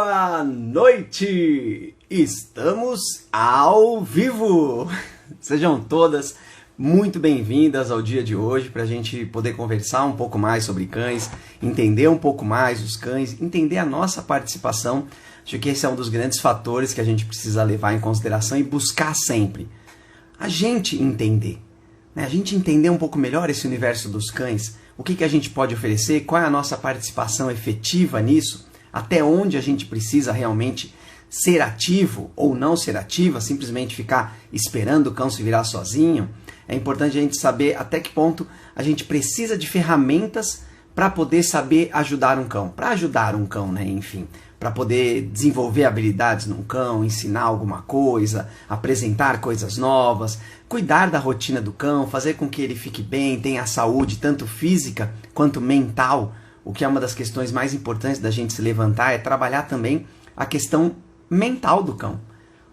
Boa noite! Estamos ao vivo! Sejam todas muito bem-vindas ao dia de hoje para a gente poder conversar um pouco mais sobre cães, entender um pouco mais os cães, entender a nossa participação. Acho que esse é um dos grandes fatores que a gente precisa levar em consideração e buscar sempre. A gente entender, né? A gente entender um pouco melhor esse universo dos cães, o que a gente pode oferecer, qual é a nossa participação efetiva nisso, até onde a gente precisa realmente ser ativo ou não ser ativa, simplesmente ficar esperando o cão se virar sozinho. É importante a gente saber até que ponto a gente precisa de ferramentas para poder saber ajudar um cão. Para ajudar um cão, né? Enfim, para poder desenvolver habilidades num cão, ensinar alguma coisa, apresentar coisas novas, cuidar da rotina do cão, fazer com que ele fique bem, tenha saúde tanto física quanto mental. O que é uma das questões mais importantes da gente se levantar é trabalhar também a questão mental do cão.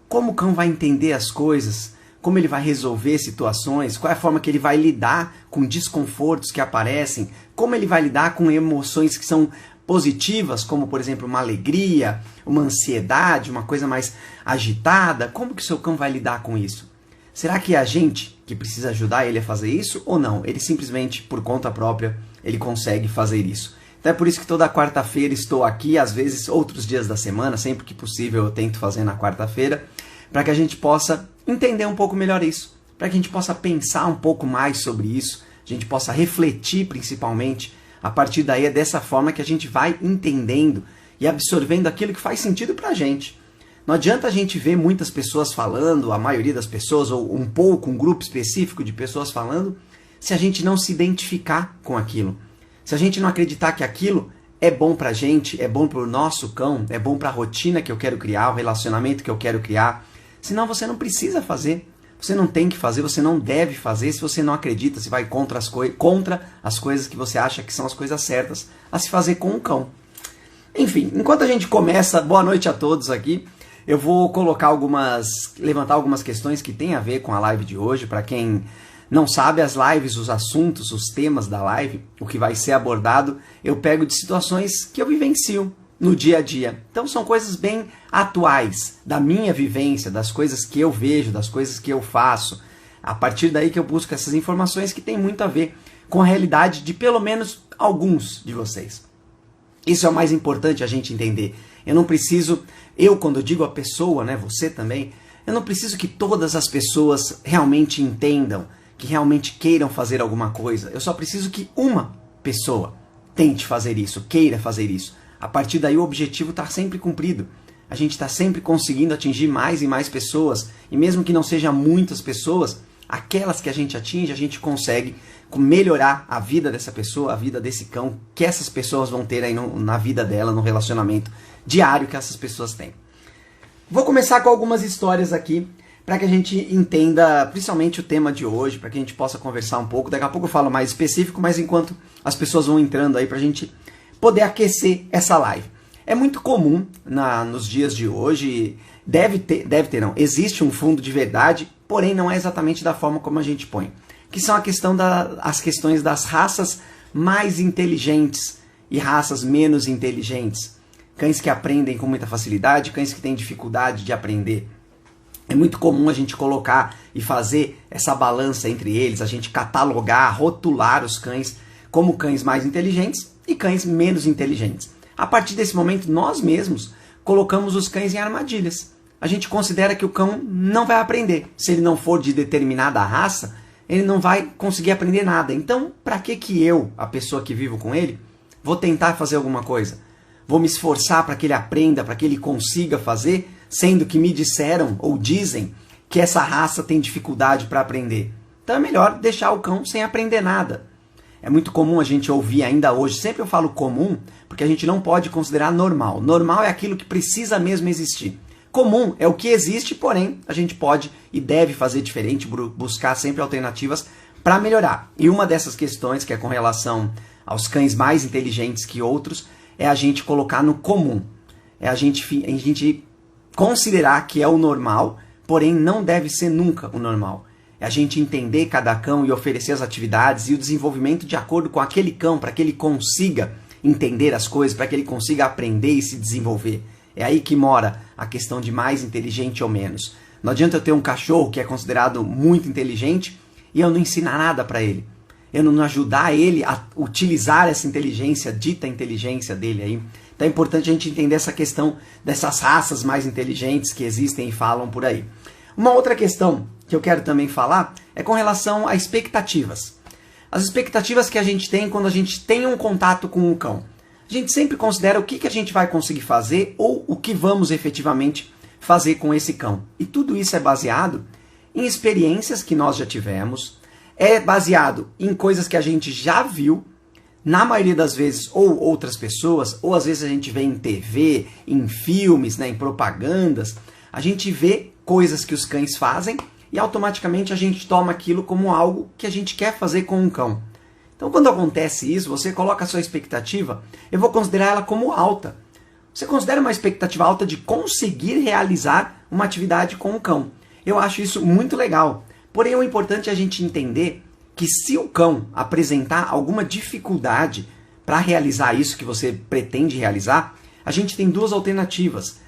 Como o cão vai entender as coisas, como ele vai resolver situações, qual é a forma que ele vai lidar com desconfortos que aparecem, como ele vai lidar com emoções que são positivas, como por exemplo uma alegria, uma ansiedade, uma coisa mais agitada, como que o seu cão vai lidar com isso? Será que é a gente que precisa ajudar ele a fazer isso ou não? Ele simplesmente, por conta própria, ele consegue fazer isso. Então é por isso que toda quarta-feira estou aqui, às vezes outros dias da semana, sempre que possível eu tento fazer na quarta-feira, para que a gente possa entender um pouco melhor isso, para que a gente possa pensar um pouco mais sobre isso, a gente possa refletir principalmente. A partir daí é dessa forma que a gente vai entendendo e absorvendo aquilo que faz sentido para a gente. Não adianta a gente ver muitas pessoas falando, a maioria das pessoas, ou um pouco, um grupo específico de pessoas falando, se a gente não se identificar com aquilo. Se a gente não acreditar que aquilo é bom pra gente, é bom pro nosso cão, é bom pra rotina que eu quero criar, o relacionamento que eu quero criar, senão você não precisa fazer. Você não tem que fazer, você não deve fazer se você não acredita, se vai contra as coisas que você acha que são as coisas certas a se fazer com o cão. Enfim, enquanto a gente começa, boa noite a todos aqui, eu vou levantar algumas questões que tem a ver com a live de hoje. Para quem não sabe, as lives, os assuntos, os temas da live, o que vai ser abordado, eu pego de situações que eu vivencio no dia a dia. Então são coisas bem atuais, da minha vivência, das coisas que eu vejo, das coisas que eu faço. A partir daí que eu busco essas informações que tem muito a ver com a realidade de pelo menos alguns de vocês. Isso é o mais importante a gente entender. Eu não preciso, quando eu digo a pessoa, né, você também, eu não preciso que todas as pessoas realmente entendam, que realmente queiram fazer alguma coisa. Eu só preciso que uma pessoa tente fazer isso, queira fazer isso. A partir daí o objetivo está sempre cumprido. A gente está sempre conseguindo atingir mais e mais pessoas. E mesmo que não sejam muitas pessoas, aquelas que a gente atinge, a gente consegue melhorar a vida dessa pessoa, a vida desse cão, que essas pessoas vão ter aí na vida dela, no relacionamento diário que essas pessoas têm. Vou começar com algumas histórias aqui, para que a gente entenda principalmente o tema de hoje, para que a gente possa conversar um pouco. Daqui a pouco eu falo mais específico, mas enquanto as pessoas vão entrando aí, para a gente poder aquecer essa live. É muito comum nos dias de hoje, existe um fundo de verdade, porém não é exatamente da forma como a gente põe, que são as questões das raças mais inteligentes e raças menos inteligentes. Cães que aprendem com muita facilidade, cães que têm dificuldade de aprender. É muito comum a gente colocar e fazer essa balança entre eles, a gente catalogar, rotular os cães como cães mais inteligentes e cães menos inteligentes. A partir desse momento, nós mesmos colocamos os cães em armadilhas. A gente considera que o cão não vai aprender. Se ele não for de determinada raça, ele não vai conseguir aprender nada. Então, para que eu, a pessoa que vivo com ele, vou tentar fazer alguma coisa? Vou me esforçar para que ele aprenda, para que ele consiga fazer, sendo que me disseram ou dizem que essa raça tem dificuldade para aprender. Então é melhor deixar o cão sem aprender nada. É muito comum a gente ouvir ainda hoje, sempre eu falo comum, porque a gente não pode considerar normal. Normal é aquilo que precisa mesmo existir. Comum é o que existe, porém a gente pode e deve fazer diferente, buscar sempre alternativas para melhorar. E uma dessas questões, que é com relação aos cães mais inteligentes que outros, é a gente colocar no comum. É a gente considerar que é o normal, porém não deve ser nunca o normal. É a gente entender cada cão e oferecer as atividades e o desenvolvimento de acordo com aquele cão, para que ele consiga entender as coisas, para que ele consiga aprender e se desenvolver. É aí que mora a questão de mais inteligente ou menos. Não adianta eu ter um cachorro que é considerado muito inteligente e eu não ensinar nada para ele. Eu não ajudar ele a utilizar essa inteligência, dita inteligência dele aí. Então é importante a gente entender essa questão dessas raças mais inteligentes que existem e falam por aí. Uma outra questão que eu quero também falar é com relação a expectativas. As expectativas que a gente tem quando a gente tem um contato com um cão. A gente sempre considera o que a gente vai conseguir fazer ou o que vamos efetivamente fazer com esse cão. E tudo isso é baseado em experiências que nós já tivemos, é baseado em coisas que a gente já viu, na maioria das vezes, ou outras pessoas, ou às vezes a gente vê em TV, em filmes, né, em propagandas, a gente vê coisas que os cães fazem e automaticamente a gente toma aquilo como algo que a gente quer fazer com um cão. Então quando acontece isso, você coloca a sua expectativa, eu vou considerar ela como alta. Você considera uma expectativa alta de conseguir realizar uma atividade com o cão. Eu acho isso muito legal. Porém, o importante é a gente entender que se o cão apresentar alguma dificuldade para realizar isso que você pretende realizar, a gente tem duas alternativas.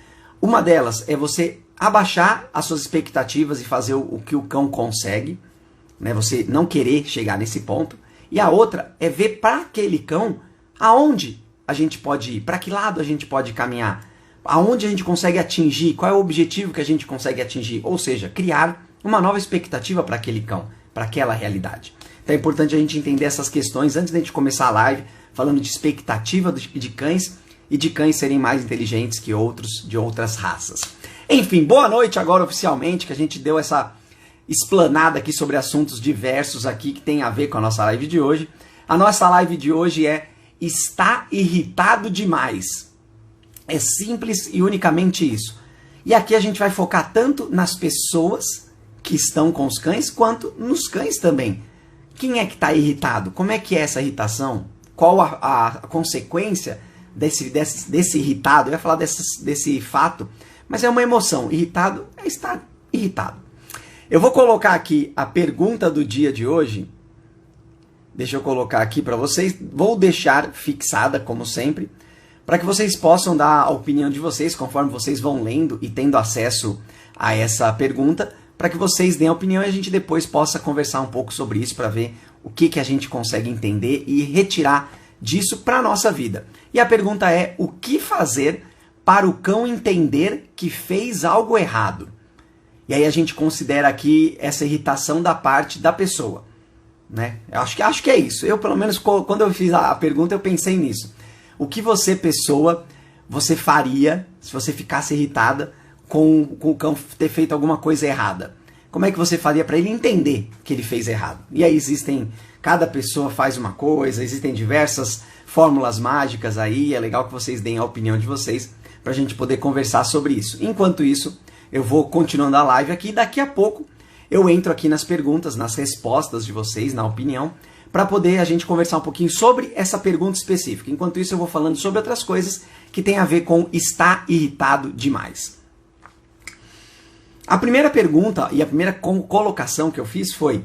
Uma delas é você abaixar as suas expectativas e fazer o que o cão consegue, né? Você não querer chegar nesse ponto. E a outra é ver para aquele cão aonde a gente pode ir, para que lado a gente pode caminhar, aonde a gente consegue atingir, qual é o objetivo que a gente consegue atingir, ou seja, criar uma nova expectativa para aquele cão, para aquela realidade. Então é importante a gente entender essas questões antes de a gente começar a live, falando de expectativa de cães e de cães serem mais inteligentes que outros de outras raças. Enfim, boa noite agora oficialmente, que a gente deu essa explanada aqui sobre assuntos diversos aqui que tem a ver com a nossa live de hoje. A nossa live de hoje é Está irritado demais. É simples e unicamente isso. E aqui a gente vai focar tanto nas pessoas que estão com os cães, quanto nos cães também. Quem é que está irritado? Como é que é essa irritação? Qual a consequência desse irritado? Eu ia falar desse fato, mas é uma emoção. Irritado é estar irritado. Eu vou colocar aqui a pergunta do dia de hoje. Deixa eu colocar aqui para vocês. Vou deixar fixada, como sempre, para que vocês possam dar a opinião de vocês, conforme vocês vão lendo e tendo acesso a essa pergunta, para que vocês deem a opinião e a gente depois possa conversar um pouco sobre isso, para ver o que a gente consegue entender e retirar disso para a nossa vida. E a pergunta é: o que fazer para o cão entender que fez algo errado? E aí a gente considera aqui essa irritação da parte da pessoa, né? Eu acho que é isso. Eu, pelo menos, quando eu fiz a pergunta, eu pensei nisso. O que você, pessoa, você faria se você ficasse irritada com o cão ter feito alguma coisa errada? Como é que você faria para ele entender que ele fez errado? E aí cada pessoa faz uma coisa, existem diversas fórmulas mágicas aí, é legal que vocês deem a opinião de vocês para a gente poder conversar sobre isso. Enquanto isso, eu vou continuando a live aqui, daqui a pouco eu entro aqui nas perguntas, nas respostas de vocês, na opinião, para poder a gente conversar um pouquinho sobre essa pergunta específica. Enquanto isso, eu vou falando sobre outras coisas que tem a ver com estar irritado demais. A primeira pergunta e a primeira colocação que eu fiz foi: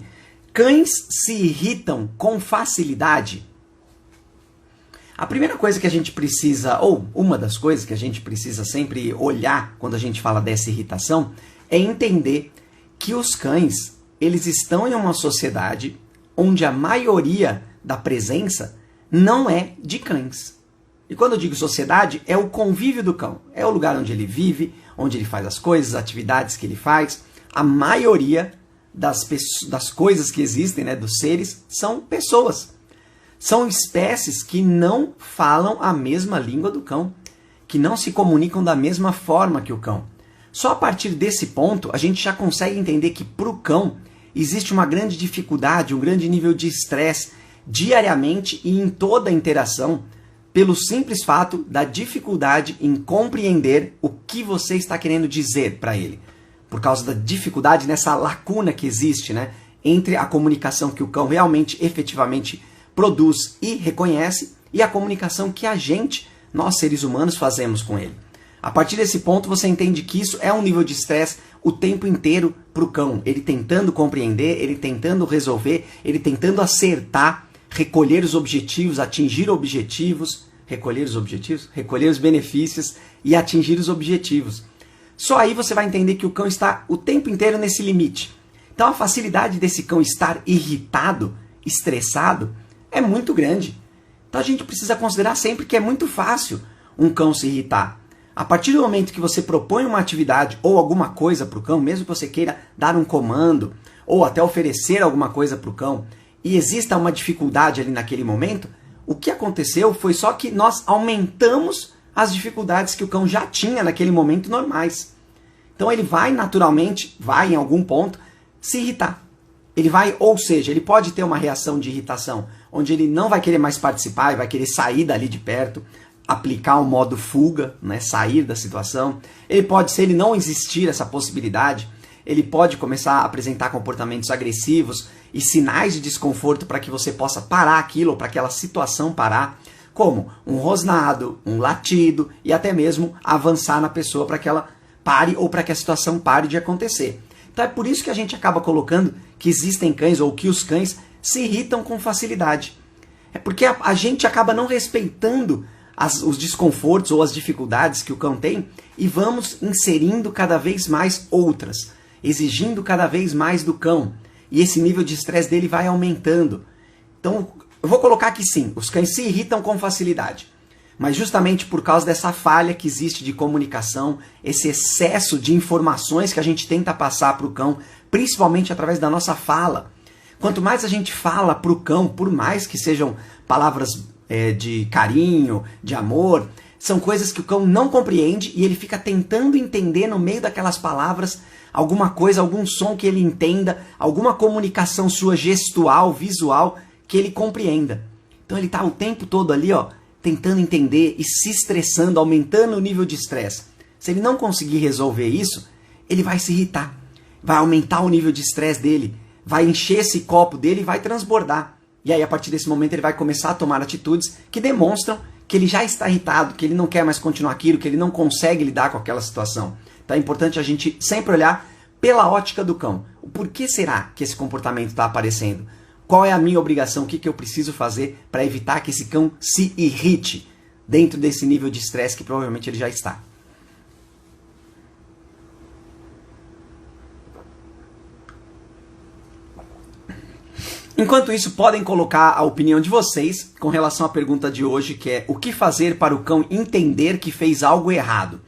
cães se irritam com facilidade? A primeira coisa que a gente precisa, ou uma das coisas que a gente precisa sempre olhar quando a gente fala dessa irritação, é entender que os cães, eles estão em uma sociedade onde a maioria da presença não é de cães. E quando eu digo sociedade, é o convívio do cão. É o lugar onde ele vive, onde ele faz as coisas, as atividades que ele faz. A maioria das coisas que existem, né, dos seres, são pessoas. São espécies que não falam a mesma língua do cão, que não se comunicam da mesma forma que o cão. Só a partir desse ponto, a gente já consegue entender que para o cão existe uma grande dificuldade, um grande nível de estresse diariamente e em toda a interação, pelo simples fato da dificuldade em compreender o que você está querendo dizer para ele. Por causa da dificuldade nessa lacuna que existe, né, entre a comunicação que o cão realmente, efetivamente produz e reconhece e a comunicação que nós seres humanos, fazemos com ele. A partir desse ponto, você entende que isso é um nível de estresse o tempo inteiro para o cão. Ele tentando compreender, ele tentando resolver, ele tentando acertar, recolher os objetivos, atingir objetivos, recolher os objetivos, recolher os benefícios e atingir os objetivos. Só aí você vai entender que o cão está o tempo inteiro nesse limite. Então a facilidade desse cão estar irritado, estressado, é muito grande. Então a gente precisa considerar sempre que é muito fácil um cão se irritar. A partir do momento que você propõe uma atividade ou alguma coisa para o cão, mesmo que você queira dar um comando ou até oferecer alguma coisa para o cão, e exista uma dificuldade ali naquele momento, o que aconteceu foi só que nós aumentamos as dificuldades que o cão já tinha naquele momento normais. Então ele vai naturalmente, vai em algum ponto, se irritar. Ele vai, ou seja, ele pode ter uma reação de irritação, onde ele não vai querer mais participar e vai querer sair dali de perto, aplicar um modo fuga, né, sair da situação. Ele pode, se ele não existir essa possibilidade, ele pode começar a apresentar comportamentos agressivos e sinais de desconforto para que você possa parar aquilo, ou para aquela situação parar, como um rosnado, um latido e até mesmo avançar na pessoa para que ela pare ou para que a situação pare de acontecer. Então é por isso que a gente acaba colocando que existem cães ou que os cães se irritam com facilidade. É porque a gente acaba não respeitando os desconfortos ou as dificuldades que o cão tem e vamos inserindo cada vez mais outras, exigindo cada vez mais do cão. E esse nível de estresse dele vai aumentando. Então, eu vou colocar que sim, os cães se irritam com facilidade. Mas justamente por causa dessa falha que existe de comunicação, esse excesso de informações que a gente tenta passar para o cão, principalmente através da nossa fala. Quanto mais a gente fala para o cão, por mais que sejam palavras de carinho, de amor, são coisas que o cão não compreende e ele fica tentando entender no meio daquelas palavras alguma coisa, algum som que ele entenda, alguma comunicação sua gestual, visual, que ele compreenda. Então ele está o tempo todo ali, ó, tentando entender e se estressando, aumentando o nível de estresse. Se ele não conseguir resolver isso, ele vai se irritar, vai aumentar o nível de estresse dele, vai encher esse copo dele e vai transbordar. E aí, a partir desse momento, ele vai começar a tomar atitudes que demonstram que ele já está irritado, que ele não quer mais continuar aquilo, que ele não consegue lidar com aquela situação. Então é importante a gente sempre olhar pela ótica do cão. O porquê será que esse comportamento está aparecendo? Qual é a minha obrigação? O que eu preciso fazer para evitar que esse cão se irrite dentro desse nível de estresse que provavelmente ele já está? Enquanto isso, podem colocar a opinião de vocês com relação à pergunta de hoje, que é o que fazer para o cão entender que fez algo errado?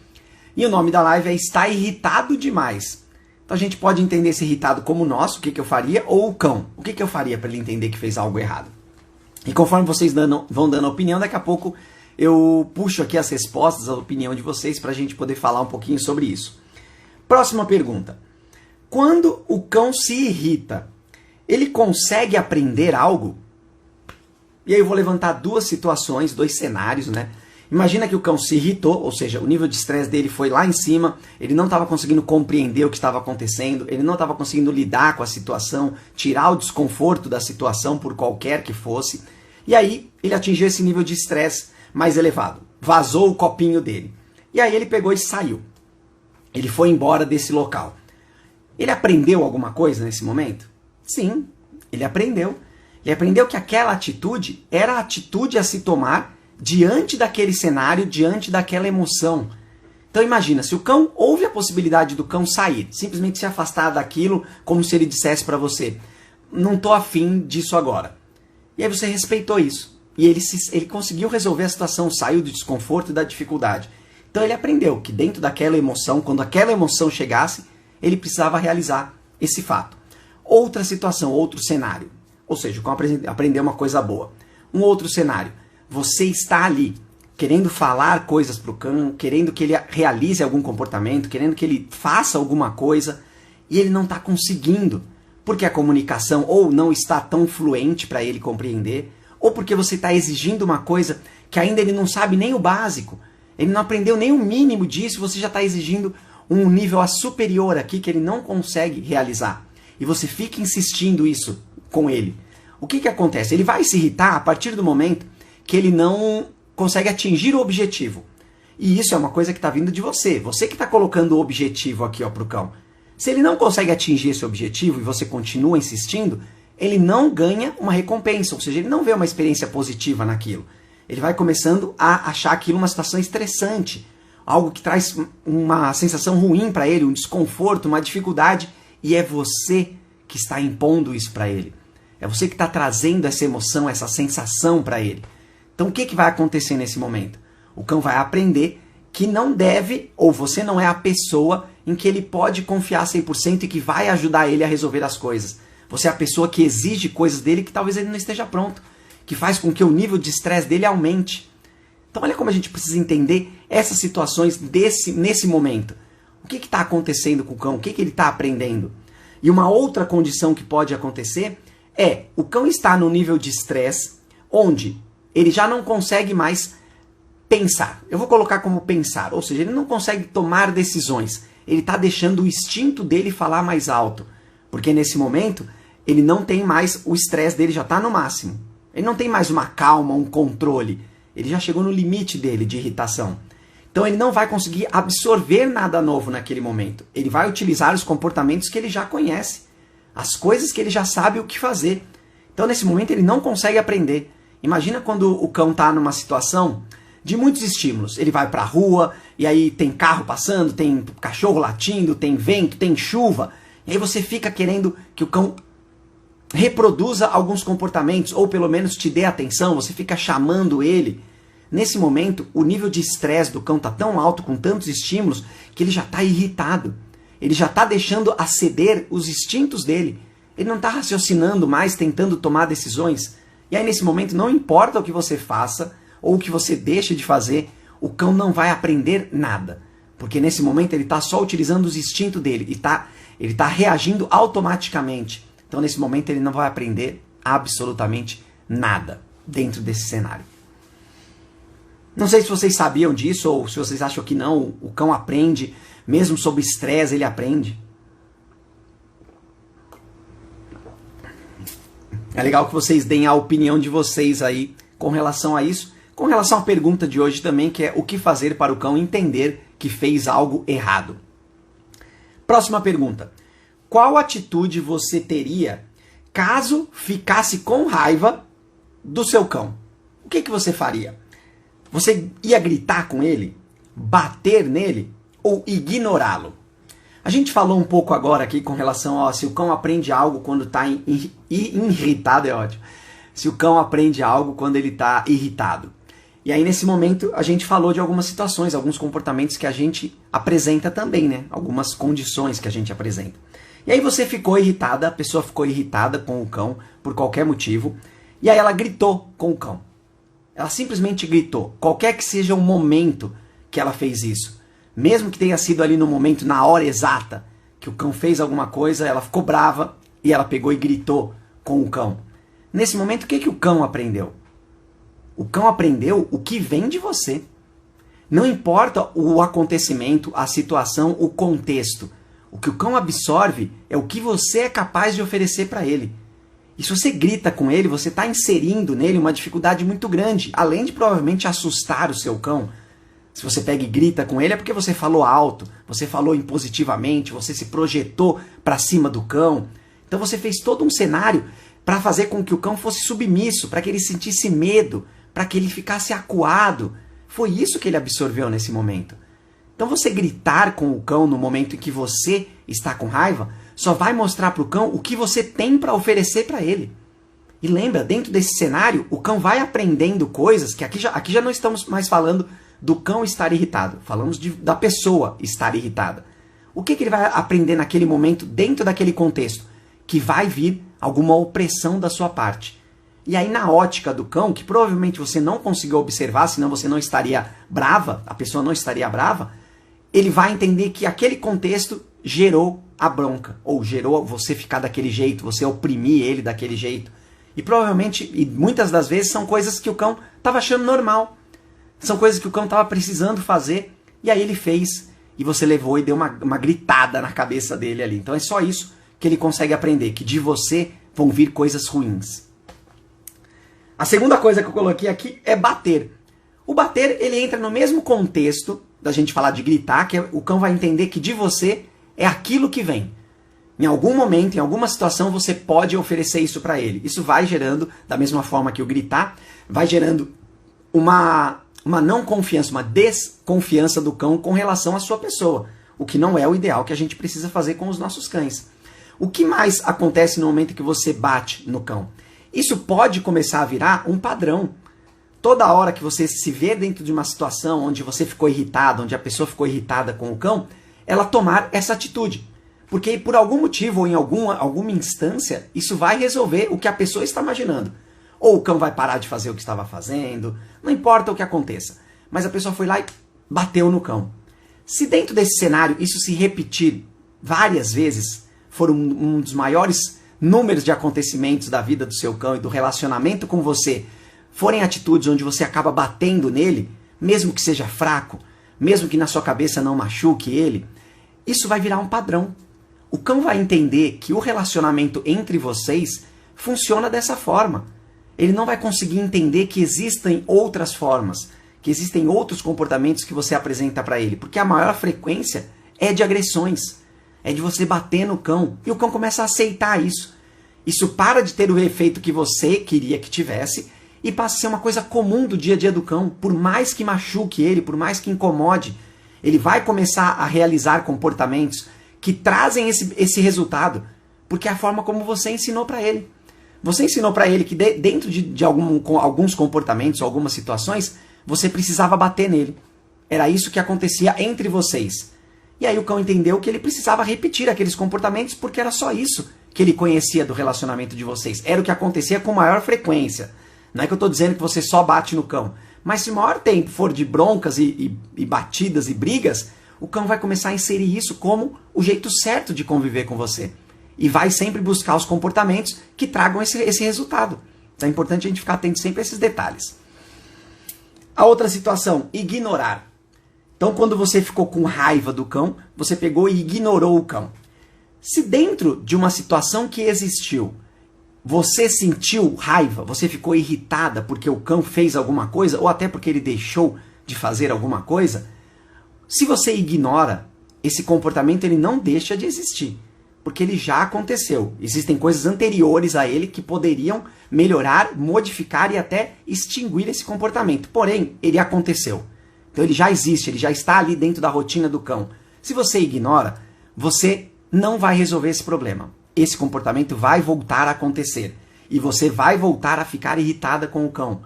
E o nome da live é Está Irritado Demais. Então a gente pode entender esse irritado como nós, o que eu faria, ou o cão, o que eu faria para ele entender que fez algo errado. E conforme vocês vão dando a opinião, daqui a pouco eu puxo aqui as respostas, a opinião de vocês, para a gente poder falar um pouquinho sobre isso. Próxima pergunta. Quando o cão se irrita, ele consegue aprender algo? E aí eu vou levantar duas situações, dois cenários, né? Imagina que o cão se irritou, ou seja, o nível de estresse dele foi lá em cima, ele não estava conseguindo compreender o que estava acontecendo, ele não estava conseguindo lidar com a situação, tirar o desconforto da situação por qualquer que fosse. E aí ele atingiu esse nível de estresse mais elevado, vazou o copinho dele. E aí ele pegou e saiu. Ele foi embora desse local. Ele aprendeu alguma coisa nesse momento? Sim, ele aprendeu. Ele aprendeu que aquela atitude era a atitude a se tomar diante daquele cenário, diante daquela emoção. Então imagina, se o cão, houve a possibilidade do cão sair, simplesmente se afastar daquilo, como se ele dissesse para você, não tô afim disso agora. E aí você respeitou isso. E ele conseguiu resolver a situação, saiu do desconforto e da dificuldade. Então ele aprendeu que dentro daquela emoção, quando aquela emoção chegasse, ele precisava realizar esse fato. Outra situação, outro cenário. Ou seja, o cão aprendeu uma coisa boa. Um outro cenário. Você está ali, querendo falar coisas para o cão, querendo que ele realize algum comportamento, querendo que ele faça alguma coisa, e ele não está conseguindo, porque a comunicação ou não está tão fluente para ele compreender, ou porque você está exigindo uma coisa que ainda ele não sabe nem o básico, ele não aprendeu nem o mínimo disso, você já está exigindo um nível superior aqui que ele não consegue realizar. E você fica insistindo isso com ele. O que acontece? Ele vai se irritar a partir do momento que ele não consegue atingir o objetivo. E isso é uma coisa que está vindo de você. Você que está colocando o objetivo aqui para o cão. Se ele não consegue atingir esse objetivo e você continua insistindo, ele não ganha uma recompensa. Ou seja, ele não vê uma experiência positiva naquilo. Ele vai começando a achar aquilo uma situação estressante, algo que traz uma sensação ruim para ele, um desconforto, uma dificuldade, e é você que está impondo isso para ele. É você que está trazendo essa emoção, essa sensação para ele. Então o que vai acontecer nesse momento? O cão vai aprender que não deve, ou você não é a pessoa em que ele pode confiar 100% e que vai ajudar ele a resolver as coisas. Você é a pessoa que exige coisas dele que talvez ele não esteja pronto, que faz com que o nível de estresse dele aumente. Então olha como a gente precisa entender essas situações nesse momento. O que está acontecendo com o cão? O que ele está aprendendo? E uma outra condição que pode acontecer é o cão está no nível de estresse onde ele já não consegue mais pensar. Eu vou colocar como pensar, ou seja, ele não consegue tomar decisões. Ele está deixando o instinto dele falar mais alto. Porque nesse momento, ele não tem mais, o estresse dele já está no máximo. Ele não tem mais uma calma, um controle. Ele já chegou no limite dele de irritação. Então ele não vai conseguir absorver nada novo naquele momento. Ele vai utilizar os comportamentos que ele já conhece. As coisas que ele já sabe o que fazer. Então nesse momento ele não consegue aprender. Imagina quando o cão está numa situação de muitos estímulos. Ele vai para a rua, e aí tem carro passando, tem cachorro latindo, tem vento, tem chuva. E aí você fica querendo que o cão reproduza alguns comportamentos, ou pelo menos te dê atenção, você fica chamando ele. Nesse momento, o nível de estresse do cão está tão alto, com tantos estímulos, que ele já está irritado. Ele já está deixando aceder os instintos dele. Ele não está raciocinando mais, tentando tomar decisões. E aí nesse momento, não importa o que você faça, ou o que você deixe de fazer, o cão não vai aprender nada. Porque nesse momento ele está só utilizando os instintos dele, e ele está reagindo automaticamente. Então nesse momento ele não vai aprender absolutamente nada dentro desse cenário. Não sei se vocês sabiam disso, ou se vocês acham que não, o cão aprende, mesmo sob estresse ele aprende. É legal que vocês deem a opinião de vocês aí com relação a isso. Com relação à pergunta de hoje também, que é o que fazer para o cão entender que fez algo errado. Próxima pergunta. Qual atitude você teria caso ficasse com raiva do seu cão? O que você faria? Você ia gritar com ele? Bater nele? Ou ignorá-lo? A gente falou um pouco agora aqui com relação a se o cão aprende algo quando está irritado, é ótimo. Se o cão aprende algo quando ele está irritado. E aí nesse momento a gente falou de algumas situações, alguns comportamentos que a gente apresenta também, né? Algumas condições que a gente apresenta. E aí você ficou irritada, a pessoa ficou irritada com o cão por qualquer motivo, e aí ela gritou com o cão. Ela simplesmente gritou, qualquer que seja o momento que ela fez isso. Mesmo que tenha sido ali no momento, na hora exata, que o cão fez alguma coisa, ela ficou brava e ela pegou e gritou com o cão. Nesse momento, o que o cão aprendeu? O cão aprendeu o que vem de você. Não importa o acontecimento, a situação, o contexto. O que o cão absorve é o que você é capaz de oferecer para ele. E se você grita com ele, você está inserindo nele uma dificuldade muito grande. Além de provavelmente assustar o seu cão. Se você pega e grita com ele é porque você falou alto, você falou impositivamente, você se projetou para cima do cão. Então você fez todo um cenário para fazer com que o cão fosse submisso, para que ele sentisse medo, para que ele ficasse acuado. Foi isso que ele absorveu nesse momento. Então você gritar com o cão no momento em que você está com raiva, só vai mostrar para o cão o que você tem para oferecer para ele. E lembra, dentro desse cenário, o cão vai aprendendo coisas que aqui já não estamos mais falando do cão estar irritado. Falamos da pessoa estar irritada. O que ele vai aprender naquele momento, dentro daquele contexto? Que vai vir alguma opressão da sua parte. E aí na ótica do cão, que provavelmente você não conseguiu observar, senão você não estaria brava, a pessoa não estaria brava, ele vai entender que aquele contexto gerou a bronca, ou gerou você ficar daquele jeito, você oprimir ele daquele jeito. E provavelmente, e muitas das vezes, são coisas que o cão estava achando normal. São coisas que o cão estava precisando fazer, e aí ele fez, e você levou e deu uma gritada na cabeça dele ali. Então é só isso que ele consegue aprender, que de você vão vir coisas ruins. A segunda coisa que eu coloquei aqui é bater. O bater, ele entra no mesmo contexto da gente falar de gritar, que o cão vai entender que de você é aquilo que vem. Em algum momento, em alguma situação, você pode oferecer isso para ele. Isso vai gerando, da mesma forma que o gritar, vai gerando uma não confiança, uma desconfiança do cão com relação à sua pessoa, o que não é o ideal que a gente precisa fazer com os nossos cães. O que mais acontece no momento que você bate no cão? Isso pode começar a virar um padrão. Toda hora que você se vê dentro de uma situação onde você ficou irritado, onde a pessoa ficou irritada com o cão, ela tomar essa atitude. Porque por algum motivo ou em alguma instância, isso vai resolver o que a pessoa está imaginando. Ou o cão vai parar de fazer o que estava fazendo, não importa o que aconteça. Mas a pessoa foi lá e bateu no cão. Se dentro desse cenário isso se repetir várias vezes, for um dos maiores números de acontecimentos da vida do seu cão e do relacionamento com você, forem atitudes onde você acaba batendo nele, mesmo que seja fraco, mesmo que na sua cabeça não machuque ele, isso vai virar um padrão. O cão vai entender que o relacionamento entre vocês funciona dessa forma. Ele não vai conseguir entender que existem outras formas, que existem outros comportamentos que você apresenta para ele, porque a maior frequência é de agressões, é de você bater no cão, e o cão começa a aceitar isso. Isso para de ter o efeito que você queria que tivesse e passa a ser uma coisa comum do dia a dia do cão. Por mais que machuque ele, por mais que incomode, ele vai começar a realizar comportamentos que trazem esse resultado, porque é a forma como você ensinou para ele. Você ensinou para ele que dentro de alguns comportamentos, algumas situações, você precisava bater nele. Era isso que acontecia entre vocês. E aí o cão entendeu que ele precisava repetir aqueles comportamentos porque era só isso que ele conhecia do relacionamento de vocês. Era o que acontecia com maior frequência. Não é que eu estou dizendo que você só bate no cão. Mas se o maior tempo for de broncas e batidas e brigas, o cão vai começar a inserir isso como o jeito certo de conviver com você. E vai sempre buscar os comportamentos que tragam esse resultado. Então é importante a gente ficar atento sempre a esses detalhes. A outra situação, ignorar. Então quando você ficou com raiva do cão, você pegou e ignorou o cão. Se dentro de uma situação que existiu, você sentiu raiva, você ficou irritada porque o cão fez alguma coisa, ou até porque ele deixou de fazer alguma coisa, se você ignora, esse comportamento ele não deixa de existir. Porque ele já aconteceu. Existem coisas anteriores a ele que poderiam melhorar, modificar e até extinguir esse comportamento. Porém, ele aconteceu. Então ele já existe, ele já está ali dentro da rotina do cão. Se você ignora, você não vai resolver esse problema. Esse comportamento vai voltar a acontecer. E você vai voltar a ficar irritada com o cão.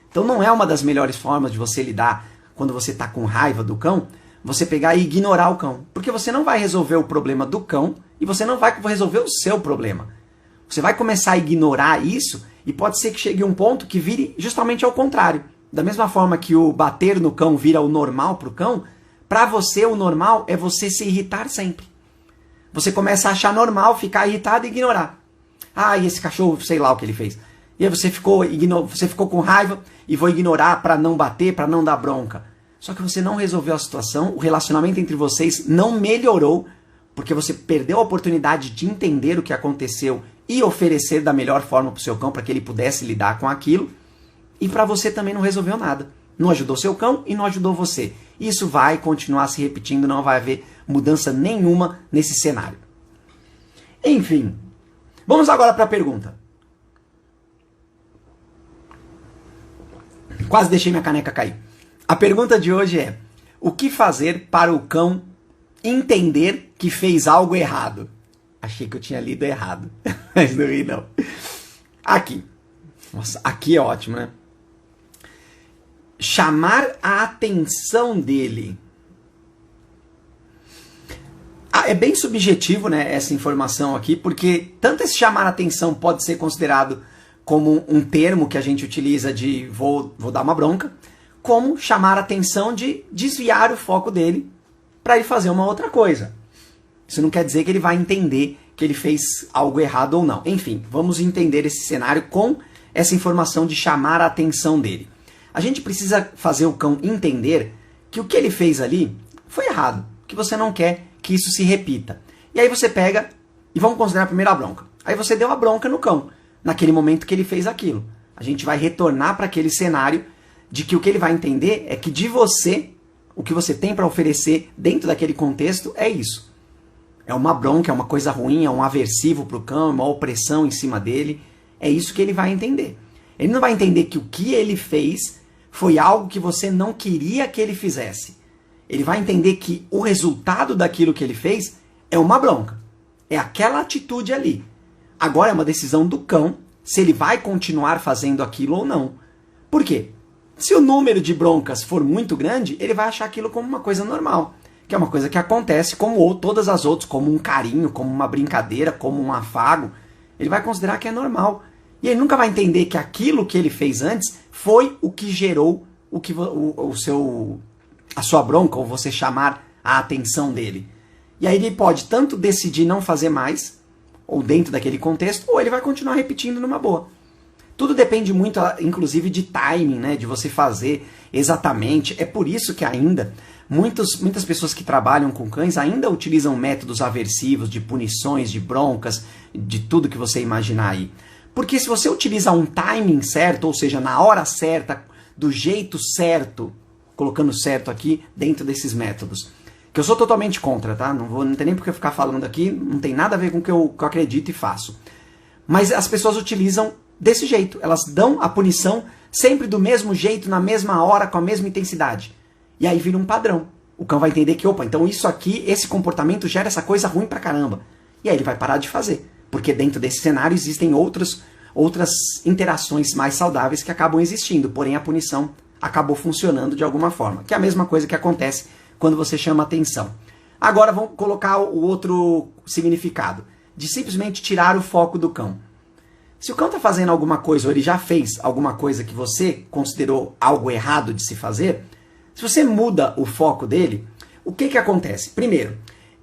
Então não é uma das melhores formas de você lidar quando você está com raiva do cão, você pegar e ignorar o cão. Porque você não vai resolver o problema do cão e você não vai resolver o seu problema. Você vai começar a ignorar isso e pode ser que chegue um ponto que vire justamente ao contrário. Da mesma forma que o bater no cão vira o normal para o cão, para você o normal é você se irritar sempre. Você começa a achar normal ficar irritado e ignorar. Ah, e esse cachorro, sei lá o que ele fez. E aí você ficou com raiva e vou ignorar para não bater, para não dar bronca. Só que você não resolveu a situação, o relacionamento entre vocês não melhorou, porque você perdeu a oportunidade de entender o que aconteceu e oferecer da melhor forma para o seu cão para que ele pudesse lidar com aquilo. E para você também não resolveu nada. Não ajudou seu cão e não ajudou você. Isso vai continuar se repetindo, não vai haver mudança nenhuma nesse cenário. Enfim, vamos agora para a pergunta. Quase deixei minha caneca cair. A pergunta de hoje é: o que fazer para o cão entender que fez algo errado? Achei que eu tinha lido errado, mas não ri não. Aqui. Nossa, aqui é ótimo, né? Chamar a atenção dele. É bem subjetivo, né, essa informação aqui, porque tanto esse chamar a atenção pode ser considerado como um termo que a gente utiliza de vou dar uma bronca, como chamar a atenção de desviar o foco dele para ele fazer uma outra coisa. Isso não quer dizer que ele vai entender que ele fez algo errado ou não. Enfim, vamos entender esse cenário com essa informação de chamar a atenção dele. A gente precisa fazer o cão entender que o que ele fez ali foi errado, que você não quer que isso se repita. E aí você pega e vamos considerar a primeira bronca. Aí você deu a bronca no cão, naquele momento que ele fez aquilo. A gente vai retornar para aquele cenário de que o que ele vai entender é que de você, o que você tem para oferecer dentro daquele contexto é isso. É uma bronca, é uma coisa ruim, é um aversivo para o cão, é uma opressão em cima dele. É isso que ele vai entender. Ele não vai entender que o que ele fez foi algo que você não queria que ele fizesse. Ele vai entender que o resultado daquilo que ele fez é uma bronca. É aquela atitude ali. Agora é uma decisão do cão se ele vai continuar fazendo aquilo ou não. Por quê? Se o número de broncas for muito grande, ele vai achar aquilo como uma coisa normal. Que é uma coisa que acontece como todas as outras, como um carinho, como uma brincadeira, como um afago. Ele vai considerar que é normal. E ele nunca vai entender que aquilo que ele fez antes foi o que gerou a sua bronca, ou você chamar a atenção dele. E aí ele pode tanto decidir não fazer mais, ou dentro daquele contexto, ou ele vai continuar repetindo numa boa. Tudo depende muito, inclusive, de timing, né? De você fazer exatamente. É por isso que ainda muitas pessoas que trabalham com cães ainda utilizam métodos aversivos, de punições, de broncas, de tudo que você imaginar aí. Porque se você utiliza um timing certo, ou seja, na hora certa, do jeito certo, colocando certo aqui dentro desses métodos, que eu sou totalmente contra, tá? Não tem nem por que eu ficar falando aqui, não tem nada a ver com o que eu acredito e faço. Mas as pessoas utilizam desse jeito, elas dão a punição sempre do mesmo jeito, na mesma hora, com a mesma intensidade. E aí vira um padrão. O cão vai entender que, opa, então isso aqui, esse comportamento gera essa coisa ruim pra caramba. E aí ele vai parar de fazer. Porque dentro desse cenário existem outras interações mais saudáveis que acabam existindo, porém a punição acabou funcionando de alguma forma. Que é a mesma coisa que acontece quando você chama atenção. Agora vamos colocar o outro significado, de simplesmente tirar o foco do cão. Se o cão está fazendo alguma coisa, ou ele já fez alguma coisa que você considerou algo errado de se fazer, se você muda o foco dele, o que acontece? Primeiro,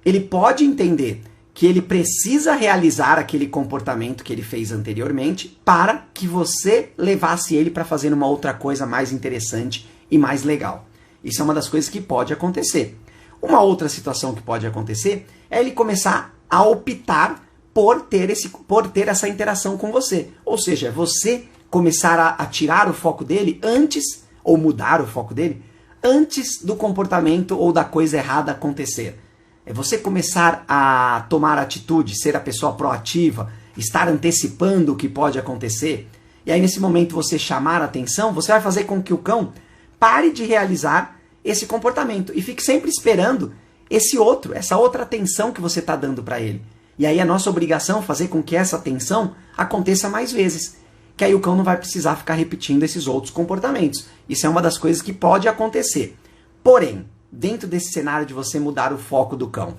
ele pode entender que ele precisa realizar aquele comportamento que ele fez anteriormente para que você levasse ele para fazer uma outra coisa mais interessante e mais legal. Isso é uma das coisas que pode acontecer. Uma outra situação que pode acontecer é ele começar a optar por ter essa interação com você. Ou seja, você começar a tirar o foco dele antes, ou mudar o foco dele, antes do comportamento ou da coisa errada acontecer. É você começar a tomar atitude, ser a pessoa proativa, estar antecipando o que pode acontecer. E aí nesse momento você chamar a atenção, você vai fazer com que o cão pare de realizar esse comportamento e fique sempre esperando essa outra atenção que você está dando para ele. E aí a nossa obrigação é fazer com que essa atenção aconteça mais vezes. Que aí o cão não vai precisar ficar repetindo esses outros comportamentos. Isso é uma das coisas que pode acontecer. Porém, dentro desse cenário de você mudar o foco do cão,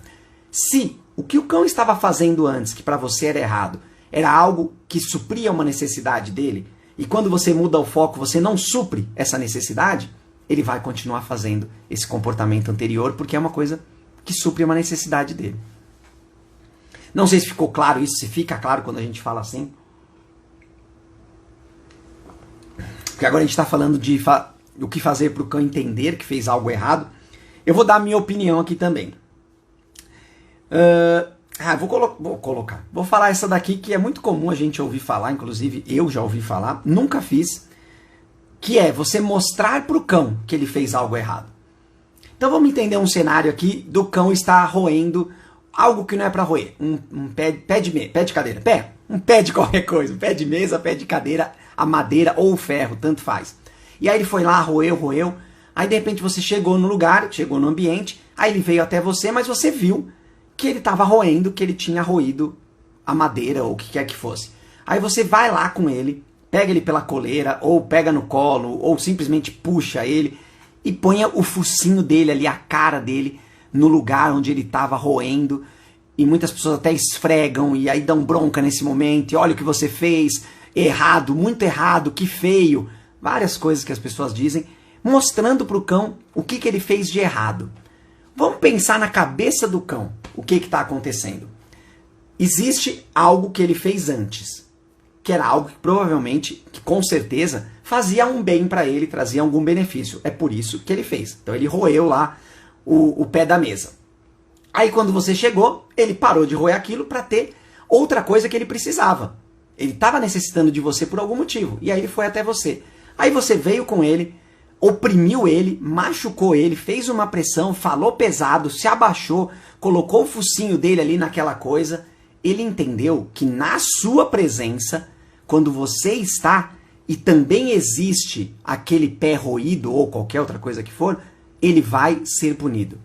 se o que o cão estava fazendo antes, que para você era errado, era algo que supria uma necessidade dele, e quando você muda o foco, você não supre essa necessidade, ele vai continuar fazendo esse comportamento anterior, porque é uma coisa que supre uma necessidade dele. Não sei se ficou claro isso, se fica claro quando a gente fala assim. Porque agora a gente está falando de o que fazer para o cão entender que fez algo errado. Eu vou dar a minha opinião aqui também. Vou falar essa daqui que é muito comum a gente ouvir falar, inclusive eu já ouvi falar, nunca fiz, que é você mostrar para o cão que ele fez algo errado. Então vamos entender um cenário aqui do cão estar roendo algo que não é para roer, um pé de cadeira, um pé de qualquer coisa, um pé de mesa, pé de cadeira, a madeira ou o ferro, tanto faz. E aí ele foi lá, roeu, aí de repente você chegou no lugar, chegou no ambiente, aí ele veio até você, mas você viu que ele estava roendo, que ele tinha roído a madeira ou o que quer que fosse. Aí você vai lá com ele, pega ele pela coleira, ou pega no colo, ou simplesmente puxa ele e ponha o focinho dele ali, a cara dele, no lugar onde ele estava roendo. E muitas pessoas até esfregam e aí dão bronca nesse momento. E olha o que você fez, errado, muito errado, que feio. Várias coisas que as pessoas dizem, mostrando para o cão o que ele fez de errado. Vamos pensar na cabeça do cão, o que está acontecendo. Existe algo que ele fez antes, que era algo que provavelmente, que com certeza, fazia um bem para ele, trazia algum benefício. É por isso que ele fez. Então ele roeu lá o pé da mesa. Aí quando você chegou, ele parou de roer aquilo para ter outra coisa que ele precisava. Ele estava necessitando de você por algum motivo, e aí ele foi até você. Aí você veio com ele, oprimiu ele, machucou ele, fez uma pressão, falou pesado, se abaixou, colocou o focinho dele ali naquela coisa. Ele entendeu que na sua presença, quando você está, e também existe aquele pé roído ou qualquer outra coisa que for, ele vai ser punido.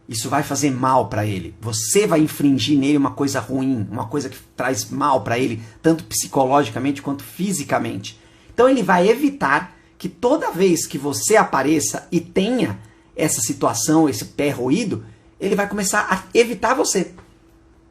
Isso vai fazer mal para ele. Você vai infringir nele uma coisa ruim, uma coisa que traz mal para ele, tanto psicologicamente quanto fisicamente. Então ele vai evitar que toda vez que você apareça e tenha essa situação, esse pé roído, ele vai começar a evitar você.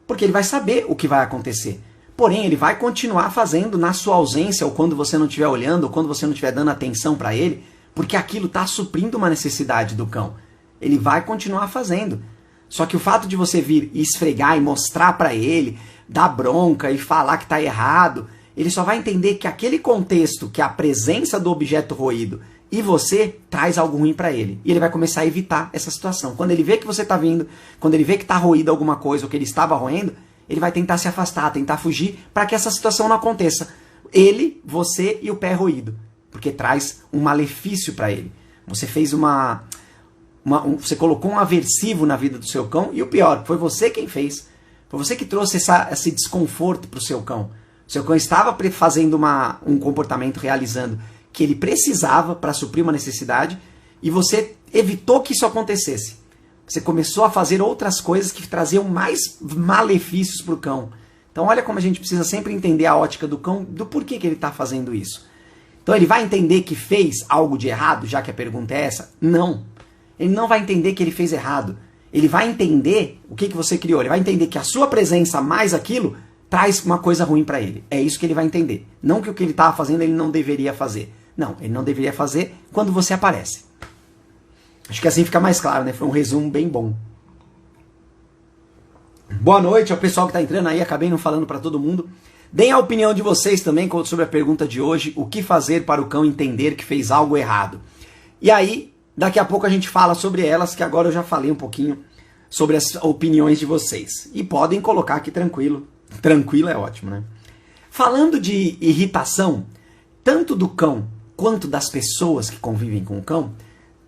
Porque ele vai saber o que vai acontecer. Porém, ele vai continuar fazendo na sua ausência, ou quando você não estiver olhando, ou quando você não estiver dando atenção para ele, porque aquilo está suprindo uma necessidade do cão. Ele vai continuar fazendo. Só que o fato de você vir e esfregar e mostrar para ele, dar bronca e falar que está errado, ele só vai entender que aquele contexto, que é a presença do objeto roído e você, traz algo ruim para ele. E ele vai começar a evitar essa situação. Quando ele vê que você está vindo, quando ele vê que está roído alguma coisa ou que ele estava roendo, ele vai tentar se afastar, tentar fugir para que essa situação não aconteça. Ele, você e o pé roído. Porque traz um malefício para ele. Você fez você colocou um aversivo na vida do seu cão e o pior, foi você quem fez. Foi você que trouxe esse desconforto para o seu cão. O seu cão estava fazendo um comportamento, realizando que ele precisava para suprir uma necessidade e você evitou que isso acontecesse. Você começou a fazer outras coisas que traziam mais malefícios para o cão. Então olha como a gente precisa sempre entender a ótica do cão, do porquê que ele está fazendo isso. Então ele vai entender que fez algo de errado, já que a pergunta é essa? Não. Ele não vai entender que ele fez errado. Ele vai entender o que você criou. Ele vai entender que a sua presença mais aquilo traz uma coisa ruim para ele. É isso que ele vai entender. Não que o que ele estava fazendo ele não deveria fazer. Não, ele não deveria fazer quando você aparece. Acho que assim fica mais claro, né? Foi um resumo bem bom. Boa noite ao pessoal que está entrando aí. Acabei não falando para todo mundo. Deem a opinião de vocês também sobre a pergunta de hoje. O que fazer para o cão entender que fez algo errado? E aí, daqui a pouco a gente fala sobre elas, que agora eu já falei um pouquinho sobre as opiniões de vocês. E podem colocar aqui tranquilo. Tranquilo é ótimo, né? Falando de irritação, tanto do cão quanto das pessoas que convivem com o cão,